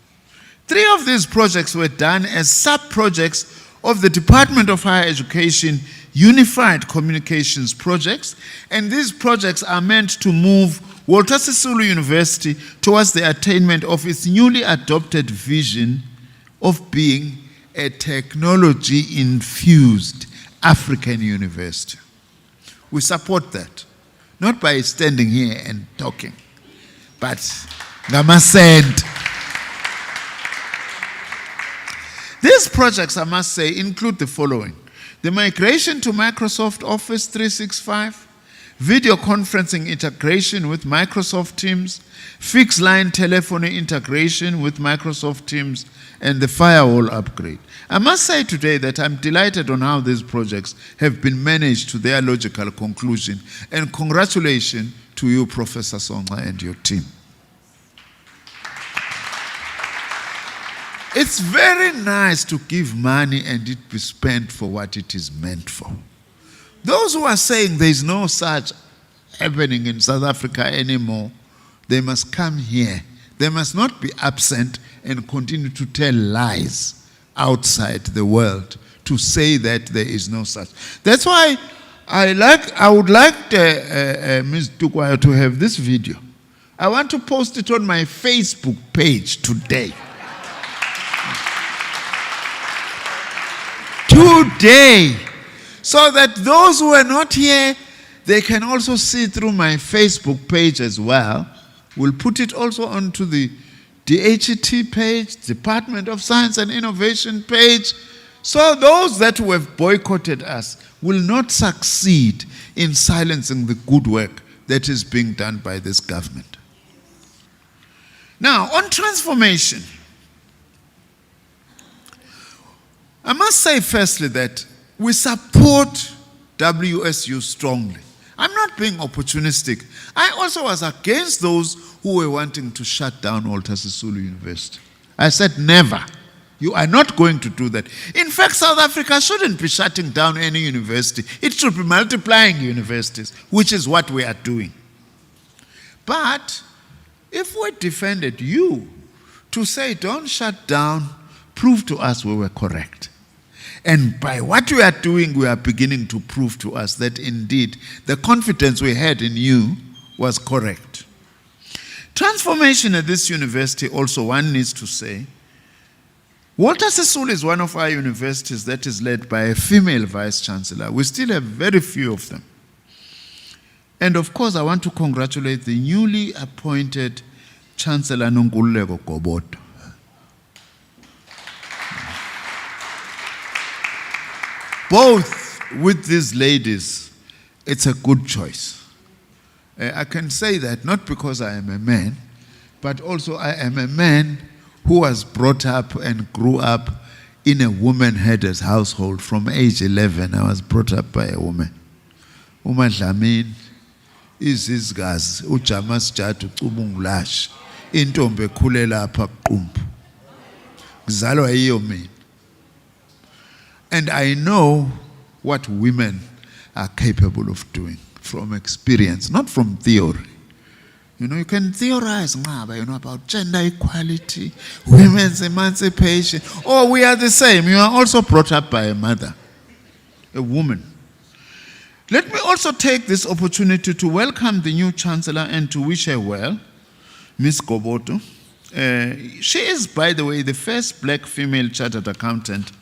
3 of these projects were done as sub-projects of the Department of Higher Education Unified Communications projects, and these projects are meant to move Walter Sisulu University towards the attainment of its newly adopted vision of being a technology-infused African university. We support that, not by standing here and talking, but ngamasend. These projects, I must say, include the following: the migration to Microsoft Office 365, video conferencing integration with Microsoft Teams, fixed line telephony integration with Microsoft Teams, and the firewall upgrade. I must say today that I'm delighted on how these projects have been managed to their logical conclusion, and congratulations to you, Professor Songa, and your team. It's very nice to give money and it be spent for what it is meant for. Those who are saying there is no such happening in South Africa anymore, they must come here. They must not be absent and continue to tell lies outside the world to say that there is no such. That's why I would like Ms. Tukwayo to have this video. I want to post it on my Facebook page today. Today, so that those who are not here, they can also see through my Facebook page as well. We'll put it also onto the DHET page, Department of Science and Innovation page, so those that who have boycotted us will not succeed in silencing the good work that is being done by this government. Now, on transformation, I must say firstly that we support WSU strongly. I'm not being opportunistic. I also was against those who were wanting to shut down Walter Sisulu University. I said never. You are not going to do that. In fact, South Africa shouldn't be shutting down any university. It should be multiplying universities, which is what we are doing. But if we defended you to say, don't shut down, prove to us we were correct. And by what we are doing, we are beginning to prove to us that indeed the confidence we had in you was correct. Transformation at this university, also one needs to say, Walter Sisulu is one of our universities that is led by a female vice-chancellor. We still have very few of them. And of course, I want to congratulate the newly appointed Chancellor Nongululeko Gobodo. Both with these ladies, it's a good choice. I can say that not because I am a man, but also I am a man who was brought up and grew up in a woman-headed household. From age 11, I was brought up by a woman. Uma Dlamini, izizgazi, uJamas Jatu, Cubungulash, intombi ekhulela apha kuqumbu. Ngizalwa yiyo mina. And I know what women are capable of doing from experience, not from theory. You know, you can theorize about gender equality, women's emancipation. Oh, we are the same. You are also brought up by a mother, a woman. Let me also take this opportunity to welcome the new Chancellor and to wish her well, Ms. Gobodo. She is, by the way, the first black female chartered accountant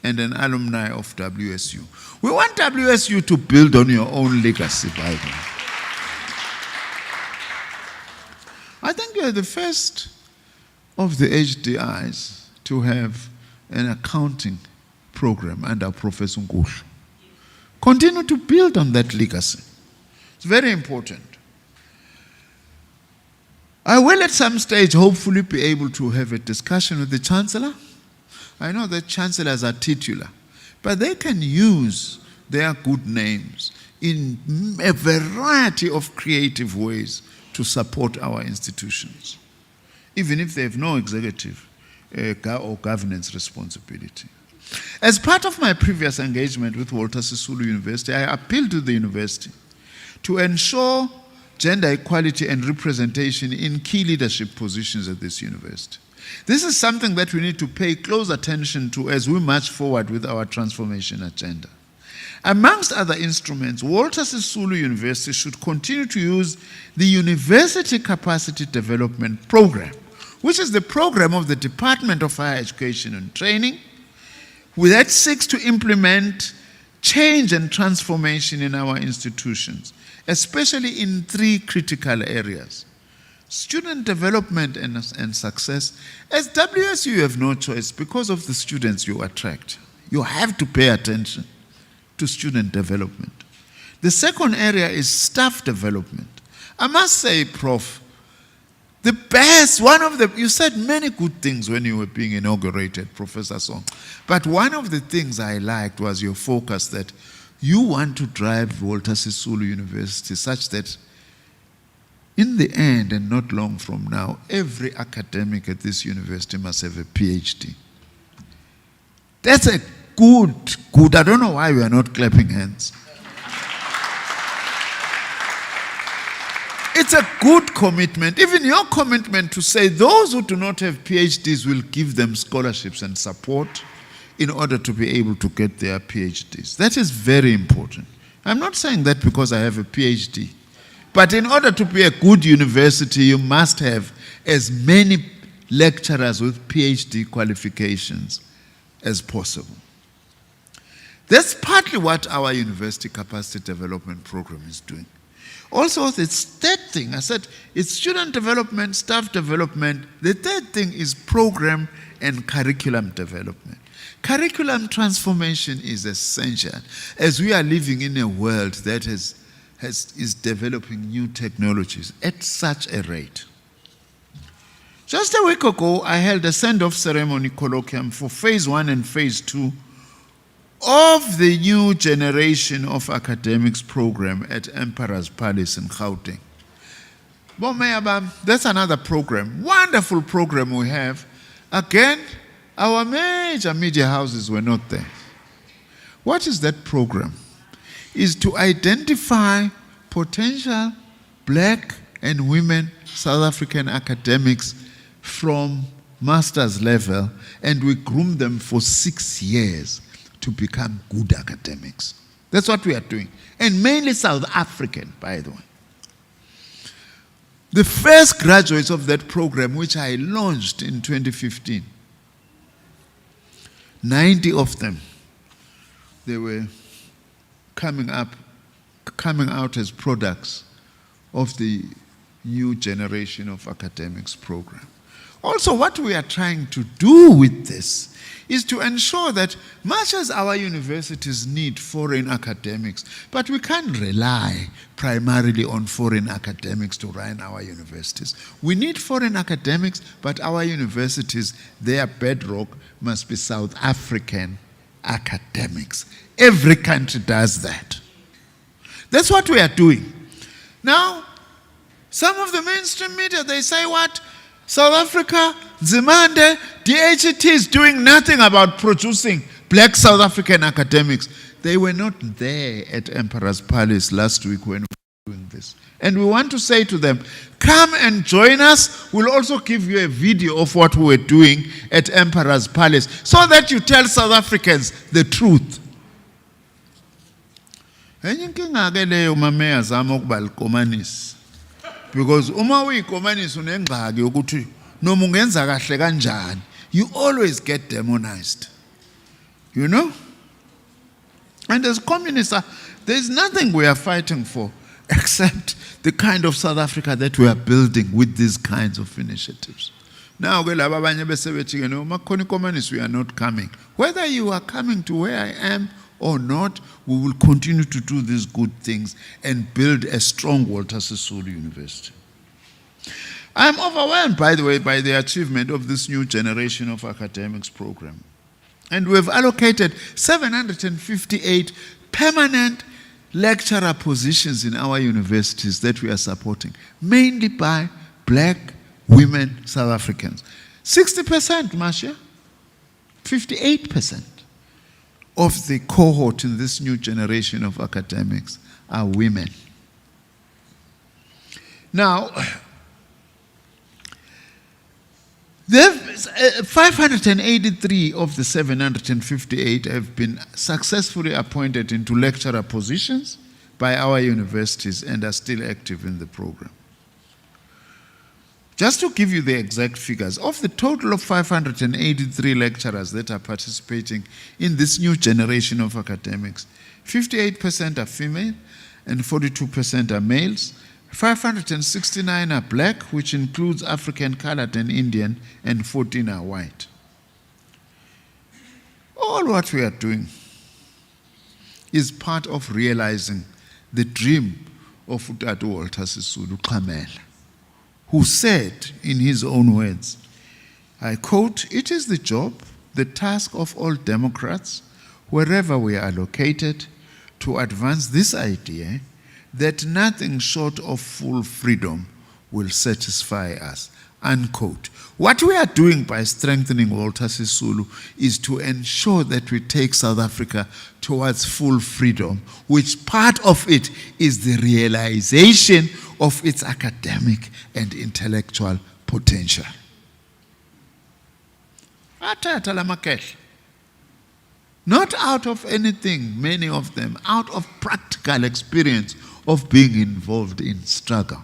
and an alumni of WSU. We want WSU to build on your own legacy, by the way. I think you are the first of the HDIs to have an accounting program under Professor Ngushu. Continue to build on that legacy. It's very important. I will at some stage hopefully be able to have a discussion with the Chancellor. I know that Chancellors are titular, but they can use their good names in a variety of creative ways to support our institutions, even if they have no executive or governance responsibility. As part of my previous engagement with Walter Sisulu University, I appealed to the university to ensure gender equality and representation in key leadership positions at this university. This is something that we need to pay close attention to as we march forward with our transformation agenda. Amongst other instruments, Walter Sisulu University should continue to use the University Capacity Development Program, which is the program of the Department of Higher Education and Training, that seeks to implement change and transformation in our institutions, especially in three critical areas: student development and success. As WSU, you have no choice because of the students you attract. You have to pay attention to student development. The second area is staff development. I must say, Prof, the best, you said many good things when you were being inaugurated, Professor Song, but one of the things I liked was your focus that you want to drive Walter Sisulu University such that in the end, and not long from now, every academic at this university must have a PhD. That's a good. I don't know why we are not clapping hands. It's a good commitment. Even your commitment to say those who do not have PhDs will give them scholarships and support in order to be able to get their PhDs. That is very important. I'm not saying that because I have a PhD. But in order to be a good university, you must have as many lecturers with PhD qualifications as possible. That's partly what our University Capacity Development Program is doing. Also, the third thing, I said, it's student development, staff development. The third thing is program and curriculum development. Curriculum transformation is essential as we are living in a world that is developing new technologies at such a rate. Just a week ago, I held a send-off ceremony colloquium for phase 1 and phase 2 of the new generation of academics program at Emperor's Palace in Gauteng. That's another program, wonderful program we have. Again, our major media houses were not there. What is that program? Is to identify potential black and women South African academics from master's level, and we groom them for 6 years to become good academics. That's what we are doing. And mainly South African, by the way. The first graduates of that program, which I launched in 2015, 90 of them, they were coming out as products of the new generation of academics program. Also, what we are trying to do with this is to ensure that much as our universities need foreign academics, but we can't rely primarily on foreign academics to run our universities. We need foreign academics, but our universities, their bedrock must be South African academics. Every country does that. That's what we are doing. Now, some of the mainstream media, they say what? South Africa, Nzimande, DHET is doing nothing about producing black South African academics. They were not there at Emperor's Palace last week when we were doing this. And we want to say to them, come and join us. We'll also give you a video of what we were doing at Emperor's Palace so that you tell South Africans the truth. Because uma uyikomanisa unengxaki yokuthi noma ungenza kahle kanjani, you always get demonized. You know? And as communists, there's nothing we are fighting for except the kind of South Africa that we are building with these kinds of initiatives. Now, we are not coming. Whether you are coming to where I am or not, we will continue to do these good things and build a strong Walter Sisulu University. I'm overwhelmed, by the way, by the achievement of this new generation of academics program. And we've allocated 758 permanent lecturer positions in our universities that we are supporting, mainly by black women South Africans. 60%, Marcia, 58%. Of the cohort in this new generation of academics are women. Now, 583 of the 758 have been successfully appointed into lecturer positions by our universities and are still active in the program. Just to give you the exact figures, of the total of 583 lecturers that are participating in this new generation of academics, 58% are female and 42% are males. 569 are black, which includes African, colored, and Indian, and 14 are white. All what we are doing is part of realizing the dream of Utatu Walter Sisulu Khamela, who said in his own words, I quote, "It is the job, the task of all Democrats, wherever we are located, to advance this idea that nothing short of full freedom will satisfy us," unquote. What we are doing by strengthening Walter Sisulu is to ensure that we take South Africa towards full freedom, which part of it is the realization of its academic and intellectual potential. Not out of anything, many of them, out of practical experience of being involved in struggle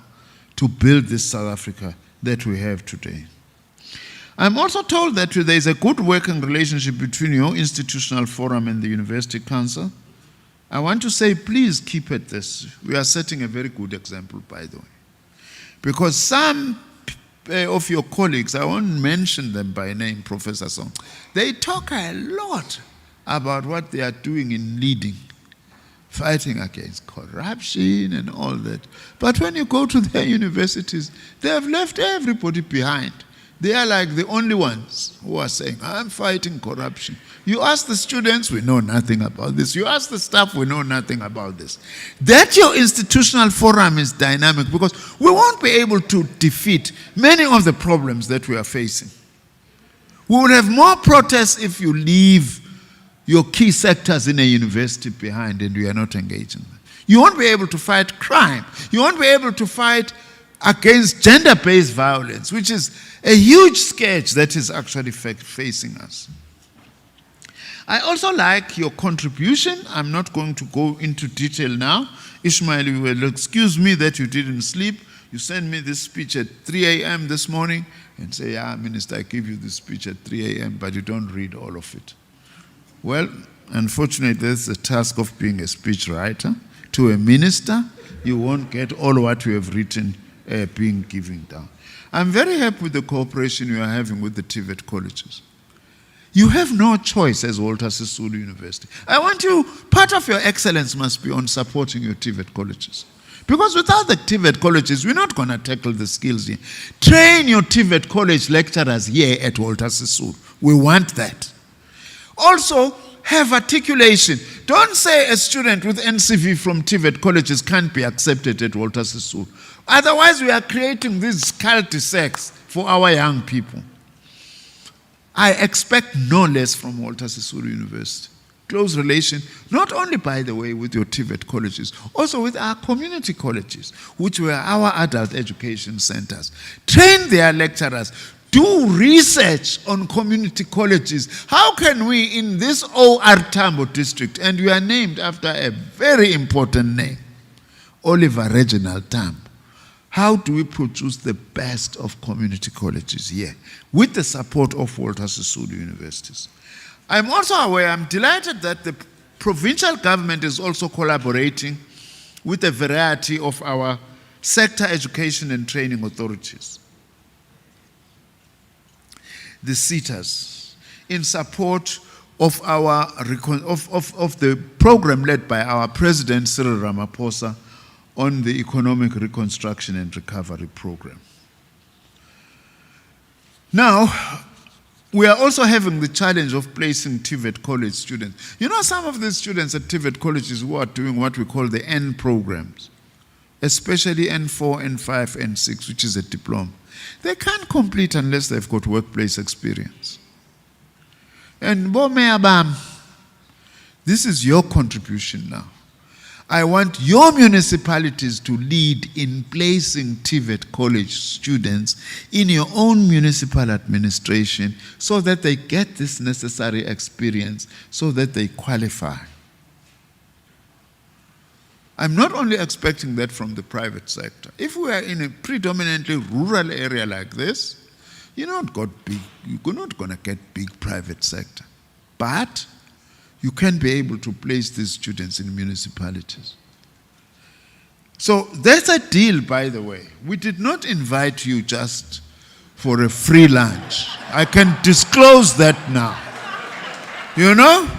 to build this South Africa that we have today. I'm also told that there is a good working relationship between your institutional forum and the University Council. I want to say, please keep at this. We are setting a very good example, by the way. Because some of your colleagues, I won't mention them by name, Professor Song, they talk a lot about what they are doing in leading, fighting against corruption and all that. But when you go to their universities, they have left everybody behind. They are like the only ones who are saying, I'm fighting corruption. You ask the students, we know nothing about this. You ask the staff, we know nothing about this. That your institutional forum is dynamic because we won't be able to defeat many of the problems that we are facing. We will have more protests if you leave your key sectors in a university behind and you are not engaging them. You won't be able to fight crime. You won't be able to fight against gender-based violence, which is a huge scourge that is actually facing us. I also like your contribution. I'm not going to go into detail now. Ishmael, you will excuse me that you didn't sleep. You sent me this speech at 3 a.m. this morning and say, yeah, Minister, I give you this speech at 3 a.m., but you don't read all of it. Well, unfortunately, that's the task of being a speech writer. To a minister, you won't get all what you have written being given down. I'm very happy with the cooperation you are having with the TVET colleges. You have no choice as Walter Sisulu University. I want you, part of your excellence must be on supporting your TVET colleges. Because without the TVET colleges, we're not going to tackle the skills here. Train your TVET college lecturers here at Walter Sisulu. We want that. Also, have articulation. Don't say a student with NCV from TVET colleges can't be accepted at Walter Sisulu. Otherwise, we are creating these cul-de-sacs for our young people. I expect no less from Walter Sisulu University. Close relation, not only, by the way, with your TVET colleges, also with our community colleges, which were our adult education centers. Train their lecturers. Do research on community colleges. How can we, in this OR Tambo district, and we are named after a very important name, Oliver Reginald Tambo, how do we produce the best of community colleges here with the support of Walter Sisulu Universities? I'm also aware, I'm delighted that the provincial government is also collaborating with a variety of our sector education and training authorities, the SETAs, in support of our of the program led by our President Cyril Ramaphosa on the Economic Reconstruction and Recovery Program. Now, we are also having the challenge of placing TVET college students. You know, some of the students at TVET colleges who are doing what we call the N programs, especially N4, N5, N6, which is a diploma. They can't complete unless they've got workplace experience. And Bomeabam, this is your contribution now. I want your municipalities to lead in placing TVET college students in your own municipal administration so that they get this necessary experience, so that they qualify. I'm not only expecting that from the private sector. If we are in a predominantly rural area like this, you're not going to get big private sector. But you can be able to place these students in municipalities. So that's a deal, by the way. We did not invite you just for a free lunch. I can disclose that now. You know,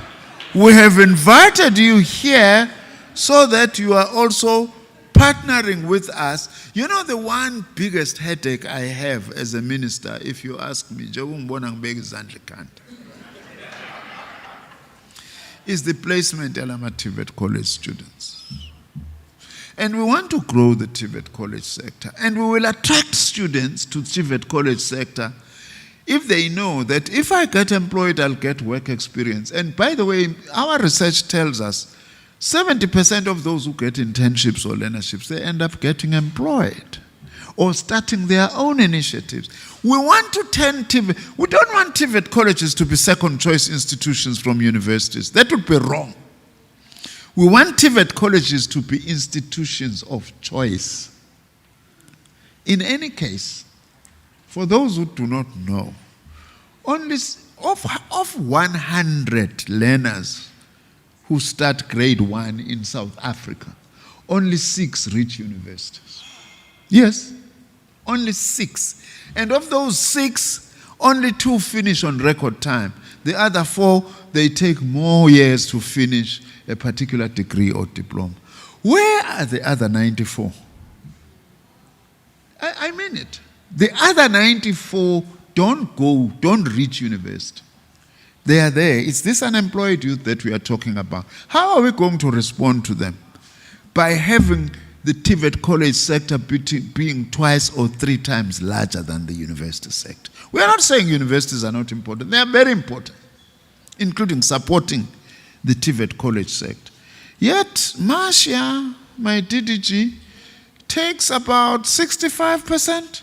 we have invited you here so that you are also partnering with us. You know, the one biggest headache I have as a minister, if you ask me, is the placement of TVET college students. And we want to grow the TVET college sector. And we will attract students to TVET college sector if they know that if I get employed, I'll get work experience. And by the way, our research tells us 70% of those who get internships or learnerships, they end up getting employed or starting their own initiatives. We want to turn TVET, we don't want TVET colleges to be second choice institutions from universities. That would be wrong. We want TVET colleges to be institutions of choice. In any case, for those who do not know, only of 100 learners who start grade 1 in South Africa, only 6 reach universities. Yes, only 6. And of those 6, only 2 finish on record time. The other 4, they take more years to finish a particular degree or diploma. Where are the other 94? I mean it. The other 94 don't reach university. They are there. It's this unemployed youth that we are talking about. How are we going to respond to them? By having the TVET college sector being twice or 3 times larger than the university sector. We are not saying universities are not important. They are very important, including supporting the TVET college sector. Yet, Marcia, my DDG, takes about 65%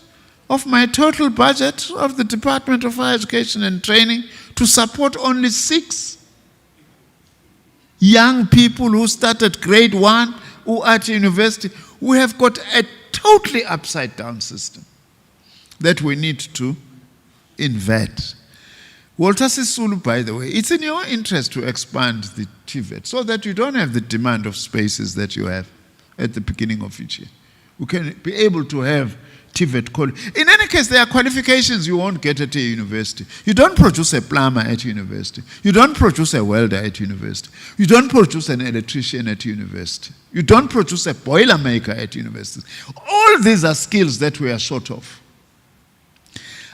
of my total budget of the Department of Higher Education and Training to support only 6 young people who started grade 1, who are at university. We have got a totally upside down system that we need to invent. Walter Sisulu, by the way, it's in your interest to expand the TVET so that you don't have the demand of spaces that you have at the beginning of each year. We can be able to have TVET college. In any case, there are qualifications you won't get at a university. You don't produce a plumber at university. You don't produce a welder at university. You don't produce an electrician at university. You don't produce a boiler maker at university. All these are skills that we are short of.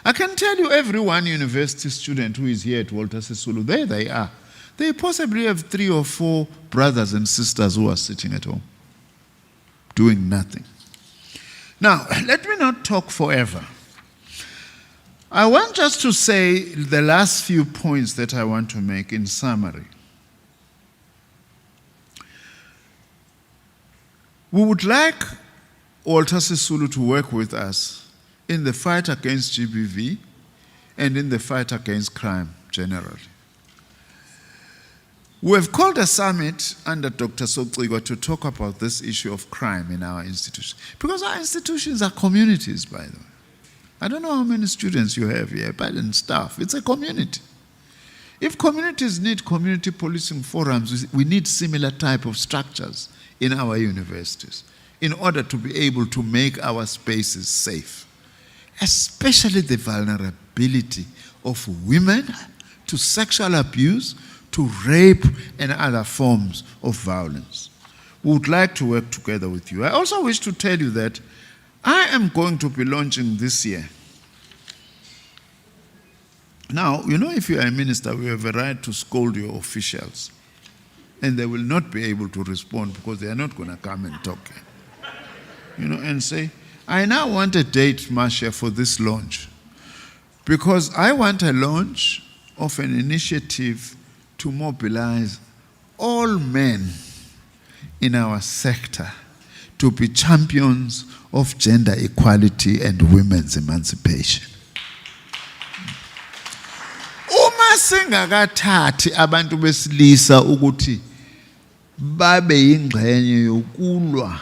I can tell you every one university student who is here at Walter Sisulu, there they are. They possibly have 3 or 4 brothers and sisters who are sitting at home, doing nothing. Now, let me not talk forever. I want just to say the last few points that I want to make in summary. We would like Walter Sisulu to work with us in the fight against GBV and in the fight against crime generally. We have called a summit under Dr. Sotsigo to talk about this issue of crime in our institutions. Because our institutions are communities, by the way. I don't know how many students you have here, but and staff. It's a community. If communities need community policing forums, we need similar type of structures in our universities in order to be able to make our spaces safe. Especially the vulnerability of women to sexual abuse, to rape and other forms of violence. We would like to work together with you. I also wish to tell you that I am going to be launching this year. Now, you know, if you are a minister, we have a right to scold your officials. And they will not be able to respond because they are not going to come and talk. You know, and say, I now want a date, Marcia, for this launch. Because I want a launch of an initiative to mobilize all men in our sector to be champions of gender equality and women's emancipation. Uma singakathathi abantu besilisa ukuthi babe yingxenye yokulwa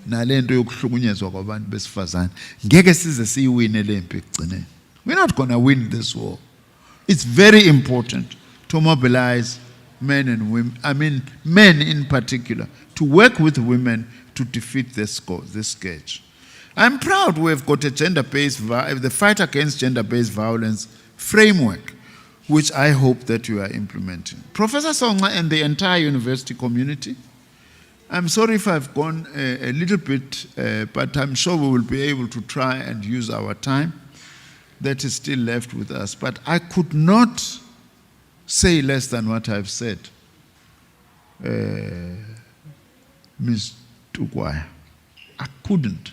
nalento yokuhlukunyezwa kwabantu besifazane, ngeke size siyiwine le mpi ekugcineni. We're not going to win this war. It's very important to mobilize men and women, men in particular, to work with women to defeat this scourge. I'm proud we have got a the fight against gender-based violence framework, which I hope that you are implementing. Professor Songa and the entire university community, I'm sorry if I've gone a little bit, but I'm sure we will be able to try and use our time that is still left with us. But I could not say less than what I've said. Ms. Tukwaya, I couldn't.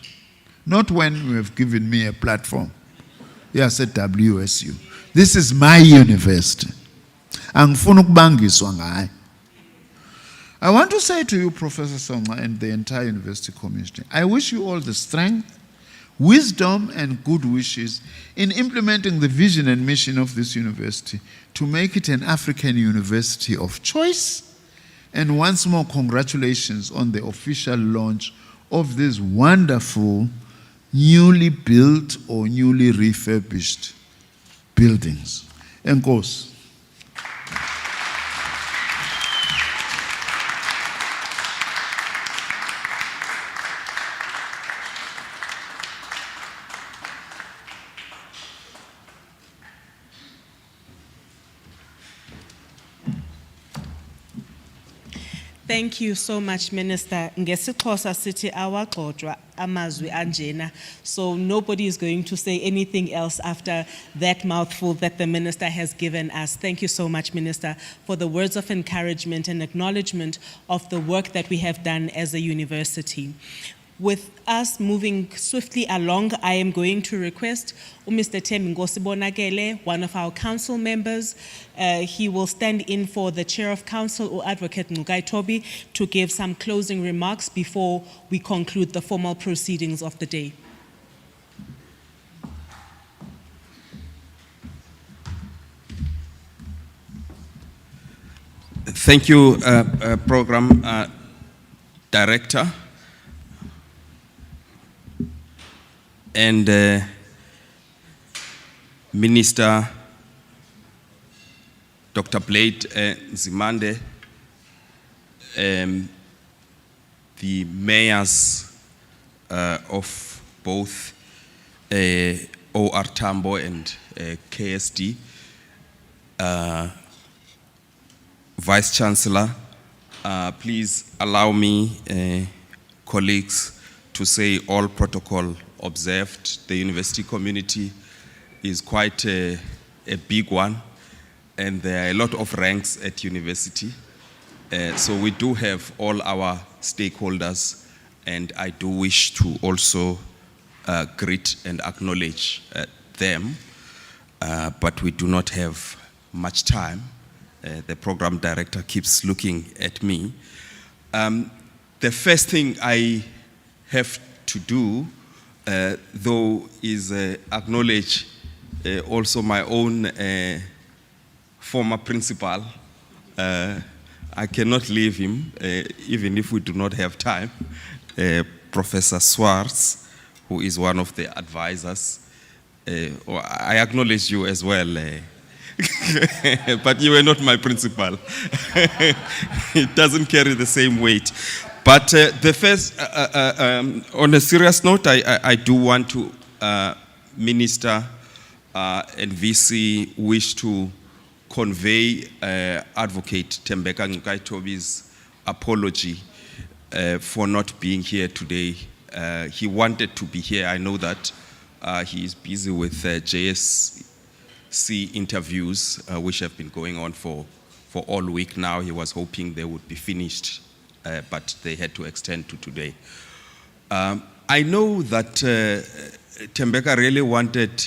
Not when you have given me a platform. Yes, at WSU. This is my university. Angifuna ukubangiswa ngayo. I want to say to you, Professor Songa, and the entire university community, I wish you all the strength, wisdom, and good wishes in implementing the vision and mission of this university to make it an African university of choice. And once more, congratulations on the official launch of this wonderful, newly built or newly refurbished buildings. Enkosi. Thank you so much, Minister. NgesiXhosa sithi awagxothwa amazwi anjena. So nobody is going to say anything else after that mouthful that the Minister has given us. Thank you so much, Minister, for the words of encouragement and acknowledgement of the work that we have done as a university. With us moving swiftly along, I am going to request Mr. Thembi Ngosibonakele, one of our council members. He will stand in for the Chair of Council, or Advocate Nzukai Tobi, to give some closing remarks before we conclude the formal proceedings of the day. Thank you, Program Director. And Minister Dr. Blade Nzimande, the mayors of both OR Tambo and KSD, Vice Chancellor, please allow me, colleagues, to say all protocol observed. The university community is quite a big one, and there are a lot of ranks at university. So we do have all our stakeholders, and I do wish to also greet and acknowledge them, but we do not have much time. The program director keeps looking at me. The first thing I have to do, though, is acknowledge also my own former principal. I cannot leave him, even if we do not have time. Professor Swartz, who is one of the advisors. I acknowledge you as well, but you were not my principal. It doesn't carry the same weight. But the first, on a serious note, I do want to, Minister and VC, wish to convey Advocate Thembeka Nzukai Tobi's apology for not being here today. He wanted to be here, I know that. He is busy with JSC interviews, which have been going on for all week now. He was hoping they would be finished, but they had to extend to today. I know that Thembeka really wanted,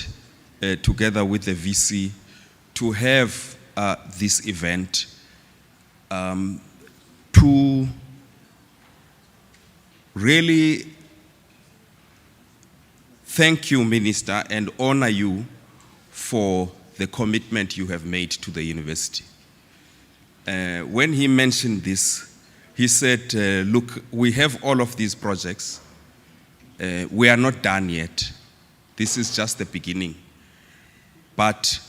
together with the VC, to have this event to really thank you, Minister, and honor you for the commitment you have made to the university. When he mentioned this, he said, look, we have all of these projects. We are not done yet. This is just the beginning. But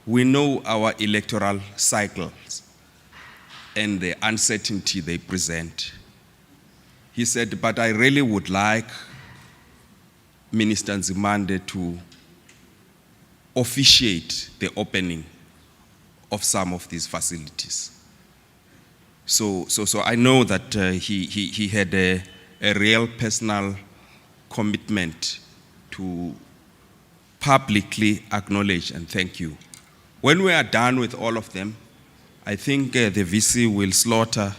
we know our electoral cycles and the uncertainty they present. He said, but I really would like Minister Nzimande to officiate the opening of some of these facilities. So I know that he had a real personal commitment to publicly acknowledge and thank you. When we are done with all of them, I think the VC will slaughter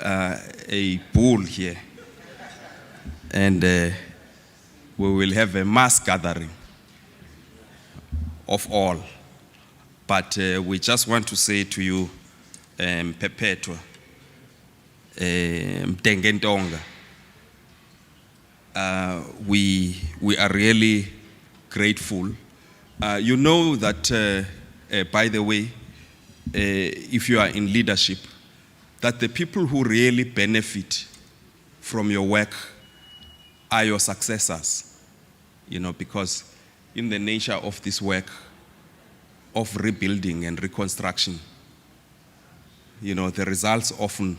a bull here, and we will have a mass gathering of all. But we just want to say to you, Perpetua, Mtengentonga, we are really grateful. You know that, by the way, if you are in leadership, that the people who really benefit from your work are your successors, you know, because in the nature of this work of rebuilding and reconstruction, you know, the results often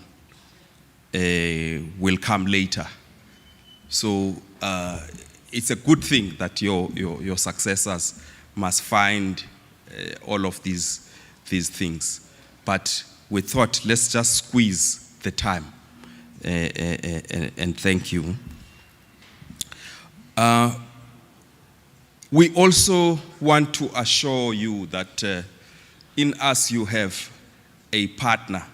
will come later. So it's a good thing that your successors must find all of these things. But we thought, let's just squeeze the time and thank you. We also want to assure you that in us you have a partner.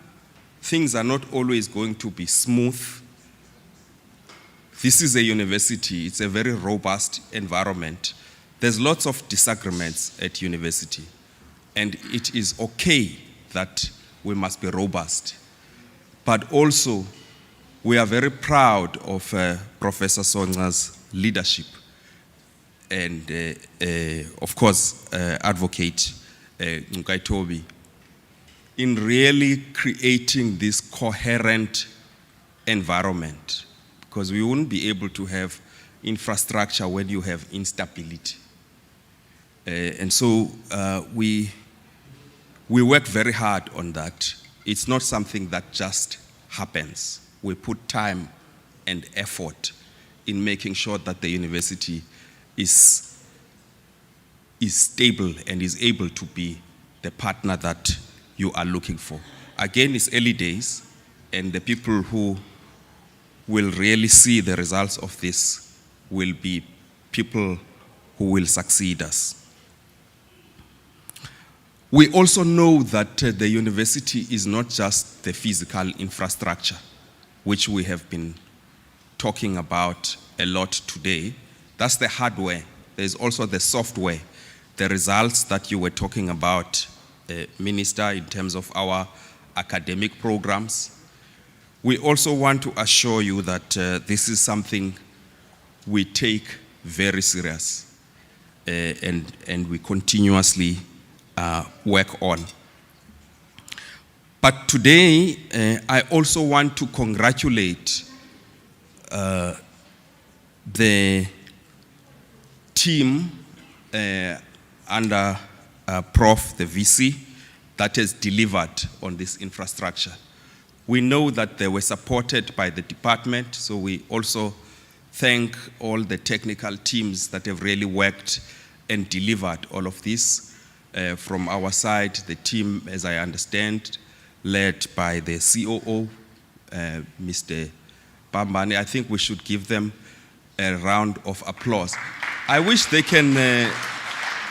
Things are not always going to be smooth. this is a university, it's a very robust environment. There's lots of disagreements at university, and it is okay that we must be robust. But also, we are very proud of Professor Songa's leadership and, of course, Advocate Nkaitobi in really creating this coherent environment, because we wouldn't be able to have infrastructure when you have instability. And so we work very hard on that. It's not something that just happens. We put time and effort in making sure that the university is stable and is able to be the partner that you are looking for. Again, it's early days, and the people who will really see the results of this will be people who will succeed us. We also know that the university is not just the physical infrastructure, which we have been talking about a lot today. That's the hardware. There's also the software, the results that you were talking about, Minister, in terms of our academic programs. We also want to assure you that this is something we take very serious and we continuously work on. But today, I also want to congratulate the team under Prof, the VC, that has delivered on this infrastructure. We know that they were supported by the department, so we also thank all the technical teams that have really worked and delivered all of this. From our side, the team, as I understand, led by the COO, Mr. Bambani. I think we should give them a round of applause. I wish they can,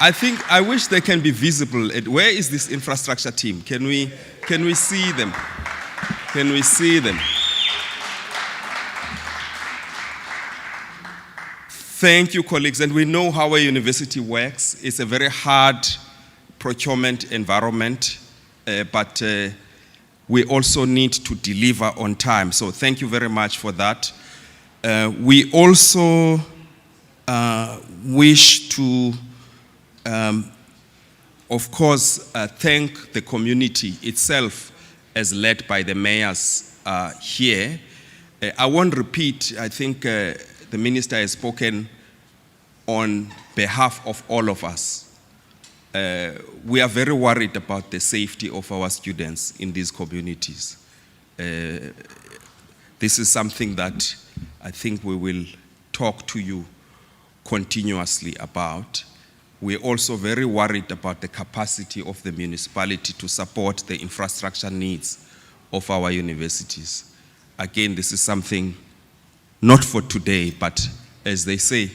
I wish they can be visible. Where is this infrastructure team? Can we see them? Can we see them? Thank you, colleagues. And we know how a university works. It's a very hard procurement environment, but we also need to deliver on time. So thank you very much for that. We also wish to, of course, thank the community itself as led by the mayors here. I won't repeat, I think the minister has spoken on behalf of all of us. We are very worried about the safety of our students in these communities. This is something that I think we will talk to you continuously about. We're also very worried about the capacity of the municipality to support the infrastructure needs of our universities. Again, this is something not for today, but as they say,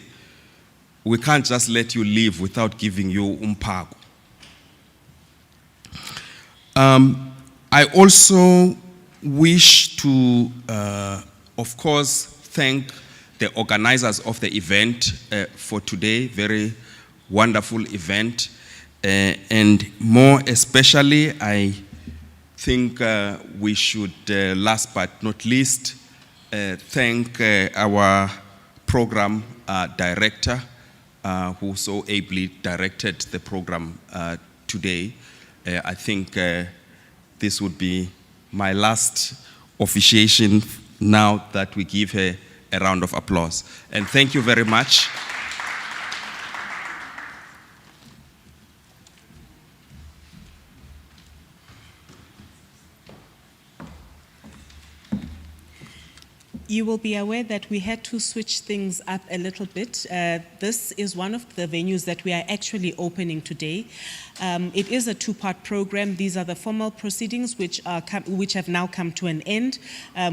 we can't just let you leave without giving you umpago. I also wish to, of course, thank the organizers of the event for today. Very wonderful event. And more especially, I think we should, last but not least, thank our program director, who so ably directed the program today. I think this would be my last officiation now that we give her a round of applause. And thank you very much. You will be aware that we had to switch things up a little bit. This is one of the venues that we are actually opening today. It is a two-part program. These are the formal proceedings which have now come to an end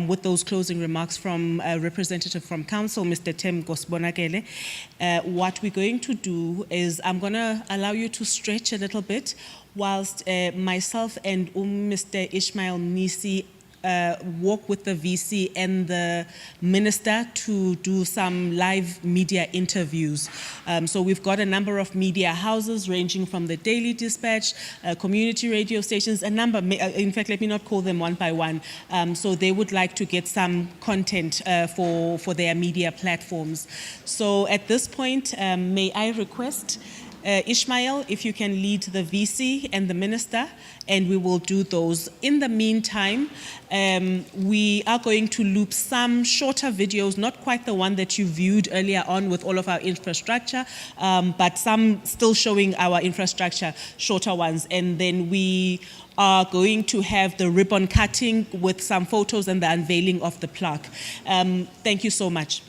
with those closing remarks from a representative from Council, Mr. Tem Gosbonakele. What we're going to do is I'm going to allow you to stretch a little bit whilst myself and Mr. Ishmael Nisi work with the VC and the minister to do some live media interviews. So we've got a number of media houses ranging from the Daily Dispatch, community radio stations, a number, in fact, let me not call them one by one. So they would like to get some content for their media platforms. So at this point, may I request Ishmael, if you can lead the VC and the minister, and we will do those. In the meantime, we are going to loop some shorter videos, not quite the one that you viewed earlier on with all of our infrastructure, but some still showing our infrastructure, shorter ones. And then we are going to have the ribbon cutting with some photos and the unveiling of the plaque. Thank you so much.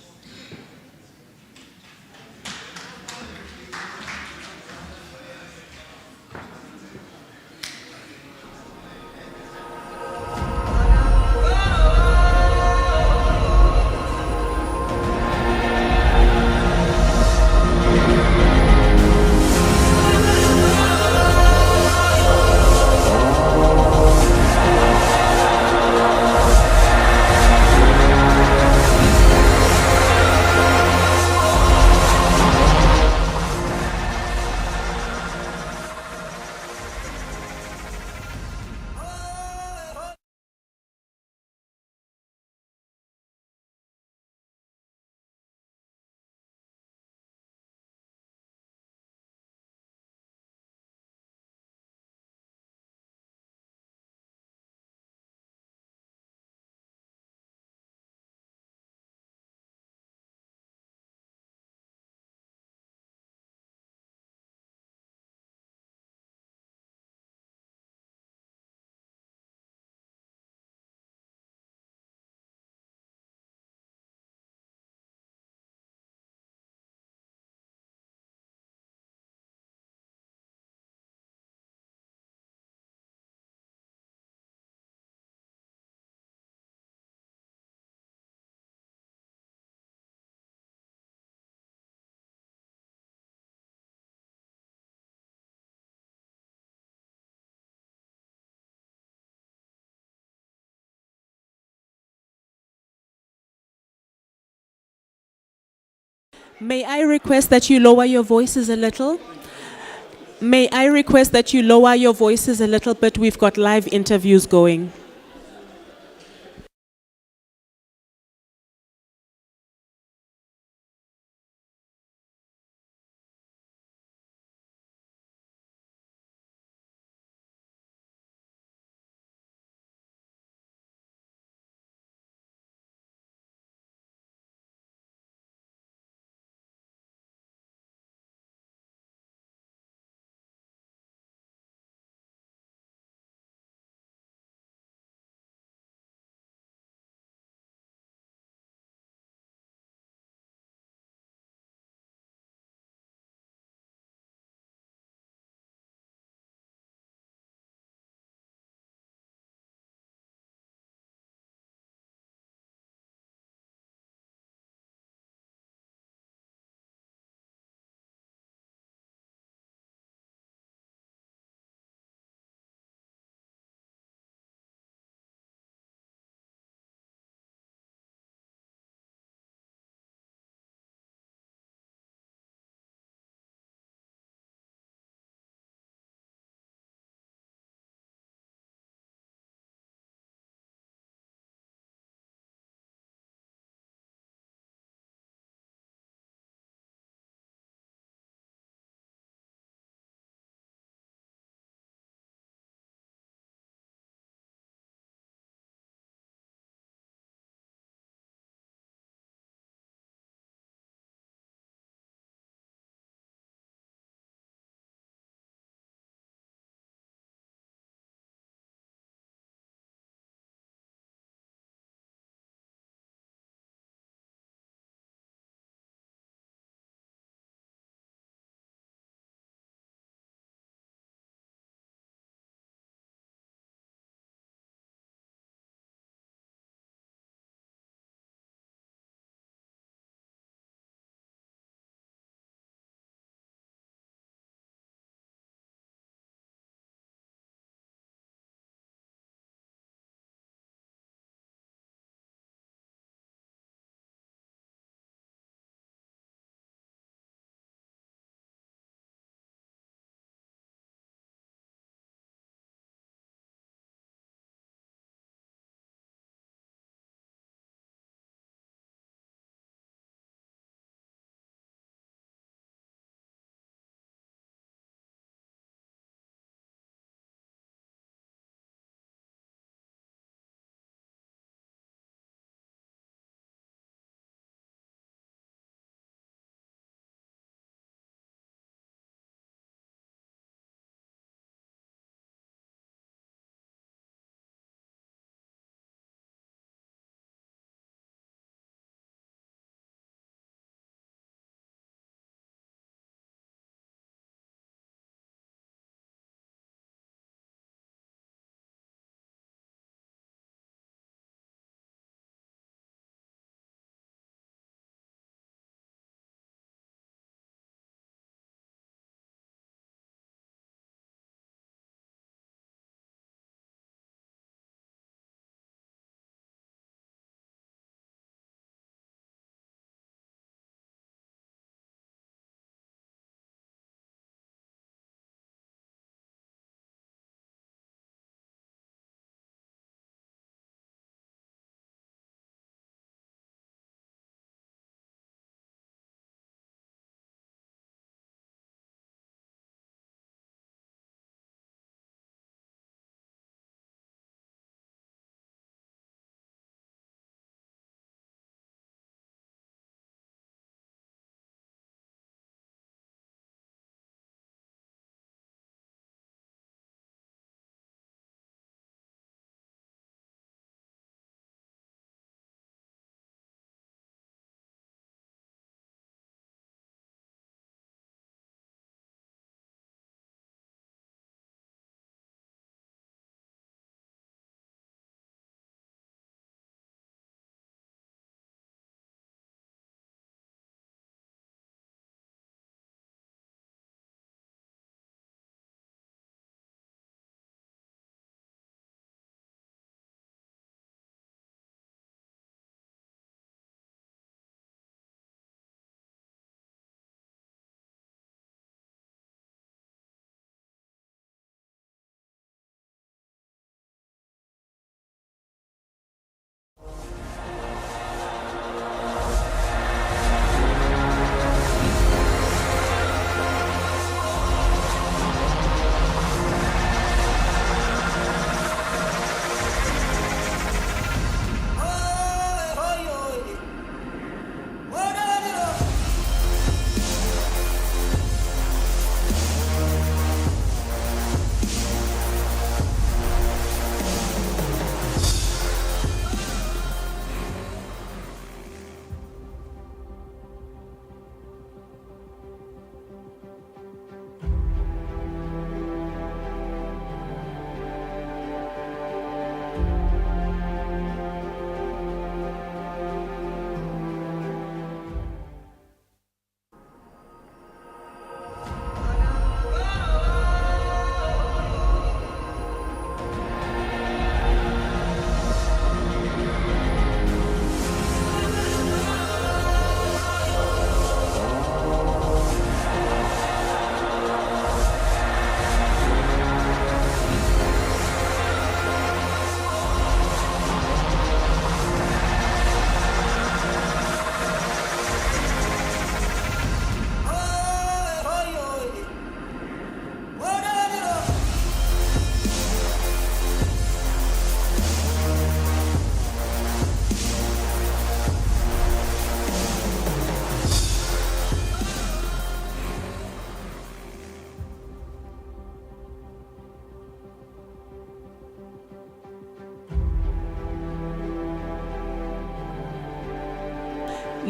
May I request that you lower your voices a little? May I request that you lower your voices a little bit? We've got live interviews going.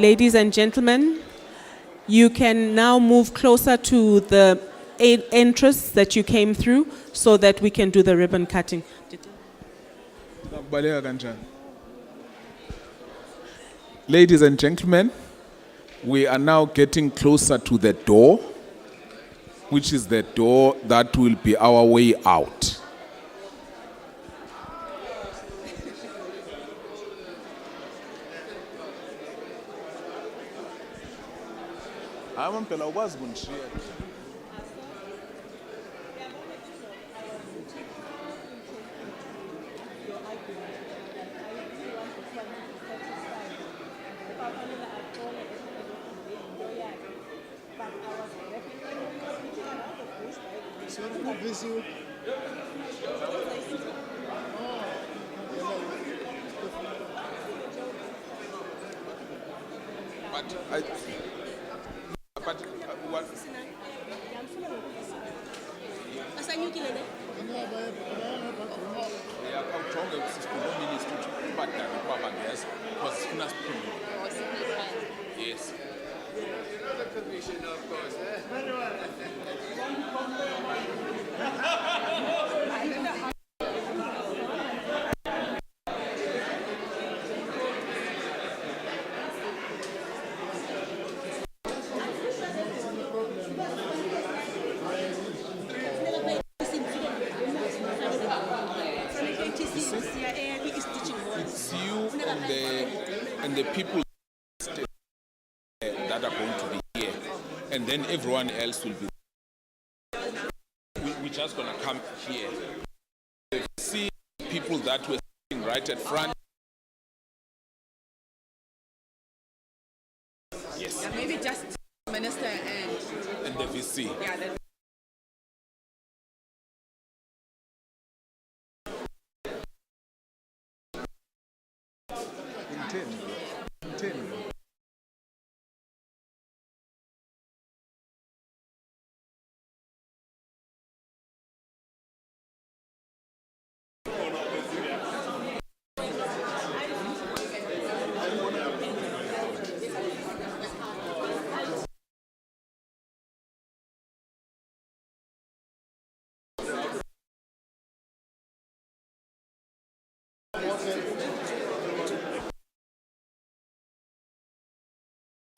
Ladies and gentlemen, you can now move closer to the entrance that you came through so that we can do the ribbon cutting. Ladies and gentlemen, we are now getting closer to the door, which is the door that will be our way out. Yes. It's you and the people that are going to be here, and then everyone else will be. We're just going to come here. See people that were sitting right at front. Yes. Yeah, maybe just Minister And the VC. yeah,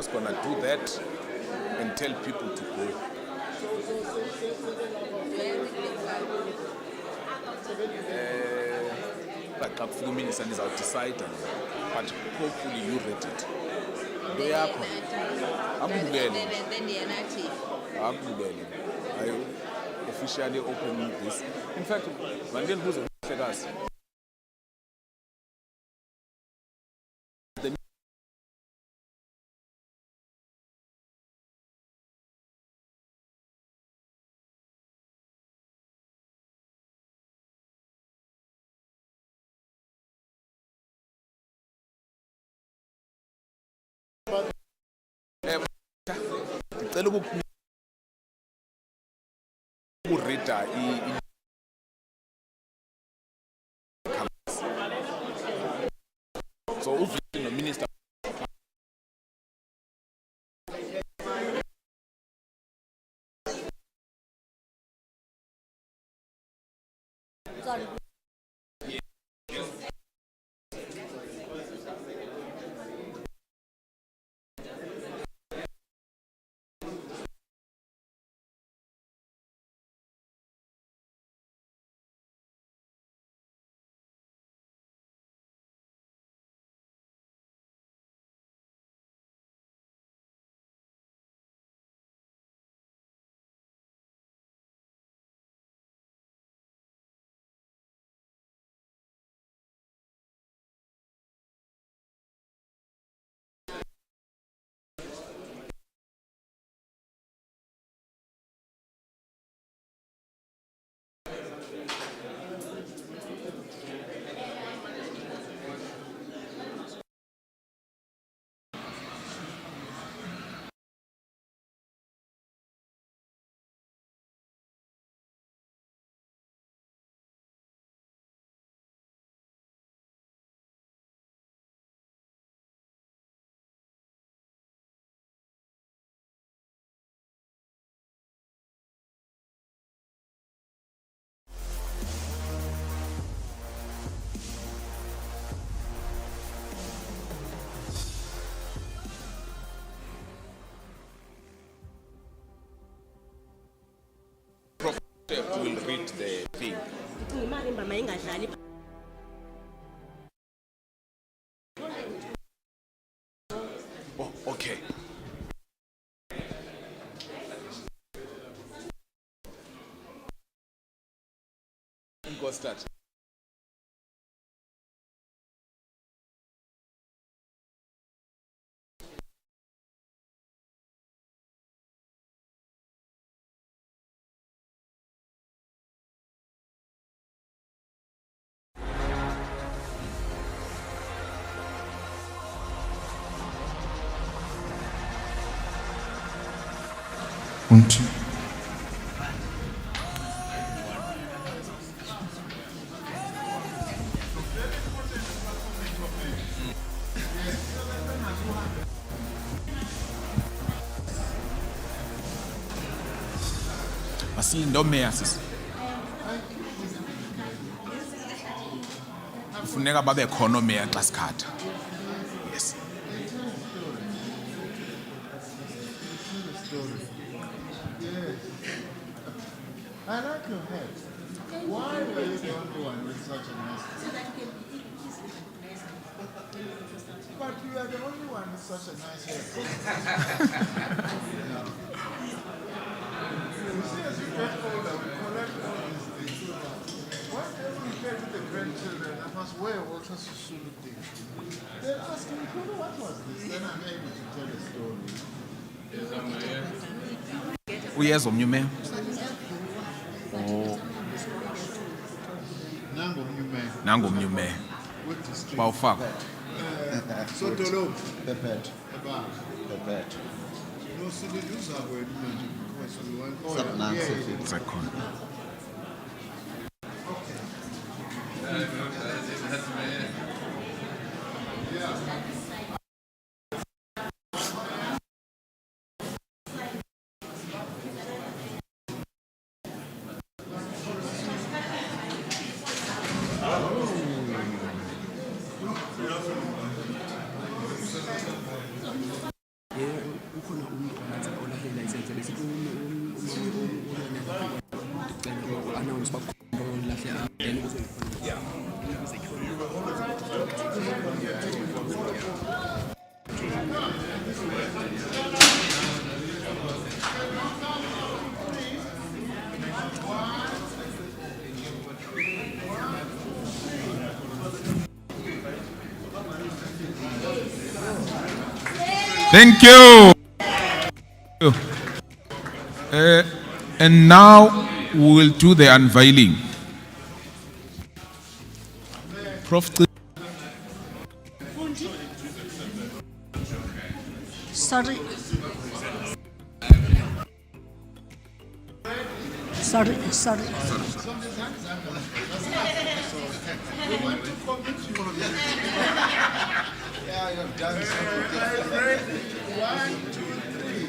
Just going to do that and tell people to go. Like a few minutes and I'll decide, but hopefully you read it. Do you have I officially open this. In fact, Mandel who's a us. So, Minister. Sorry. We'll read the thing. Oh, okay. Go start. One, two. Masindomea sisi. Kufuneka babe khona omeya xa sikhatha. Yes. I like your head. Why were you the only one with such a nice head? But you are the only one with such a nice head. You see, as you get older, we collect all these things. Whenever we get to the grandchildren, I must wear Walter Sisulu thing. They'll ask me, what was this? Then I'm able to tell a story. Uyezwa umnyume. Nangu umnyume. What district? Bawufaka. So Tolo. Pepet. Pepet. No, so they do that word because we want. Oh, Subnance yeah, of it. Second. Thank you. And now we will do the unveiling. Prof. Sorry. Yeah, you have done something. 1, 2, 3.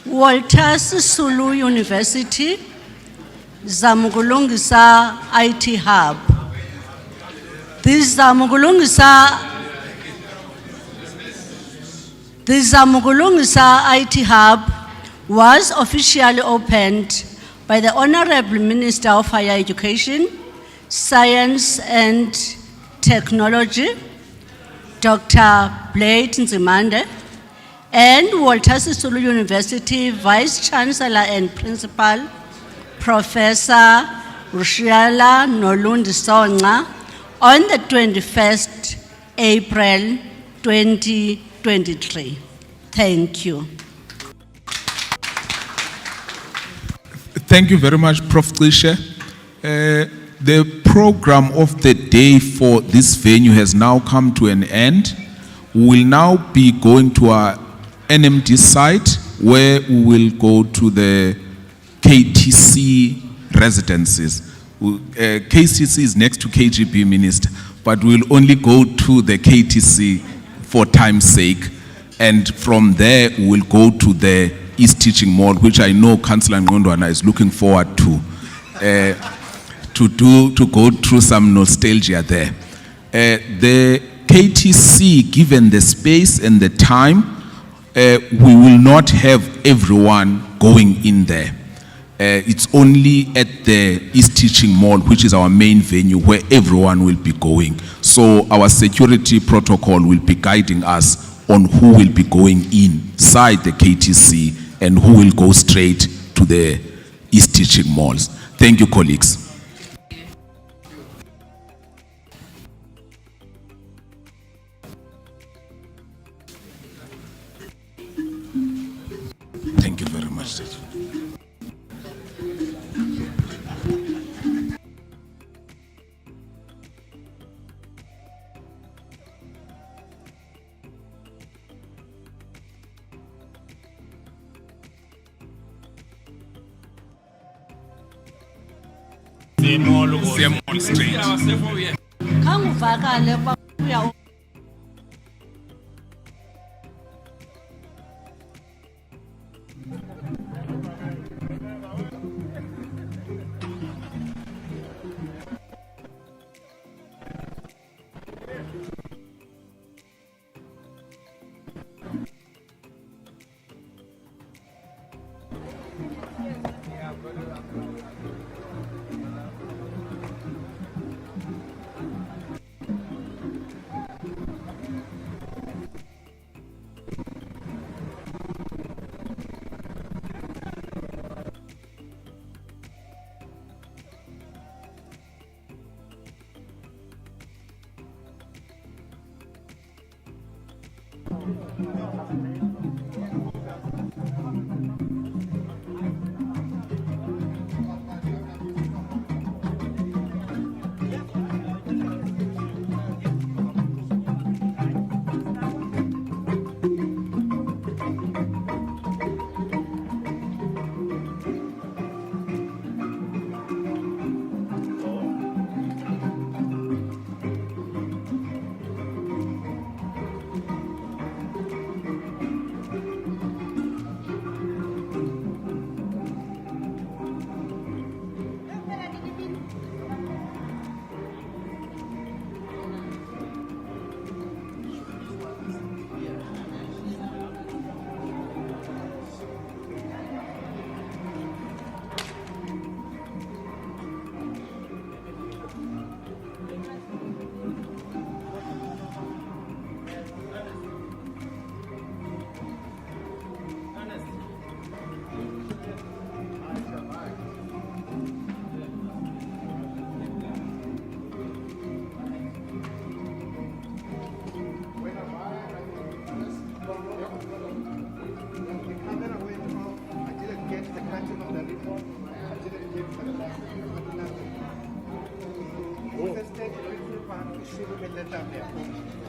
Walter Sisulu University, Zamugulungisa IT Hub. This Zamugulungisa IT Hub was officially opened by the Honourable Minister of Higher Education, Science and Technology, Dr. Blade Nzimande, and Walter Sisulu University Vice Chancellor and Principal, Professor Rushiala Nolundi Songa, on the 21st April 2023. Thank you. Thank you very much, Prof. Trisha. The program of the day for this venue has now come to an end. We will now be going to our NMD site where we will go to the KTC residences. KCC is next to KGB, Minister, but we'll only go to the KTC for time's sake. And from there, we'll go to the East Teaching Mall, which I know Councillor Ngondwana is looking forward to go through some nostalgia there. The KTC, given the space and the time, we will not have everyone going in there. It's only at the East Teaching Mall, which is our main venue, where everyone will be going. So our security protocol will be guiding us on who will be going inside the KTC and who will go straight to the East Teaching Malls. Thank you, colleagues. Thank you very much. Kanguvakale babuya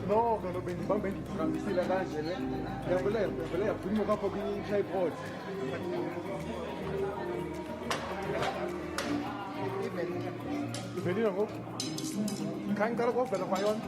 No, no, bambe ngihambisile kanje le. Ngiyabela yaphuma kapho kwi-tripod. Ivelile ngoku. Khanye ngicela ukuvela kwayona.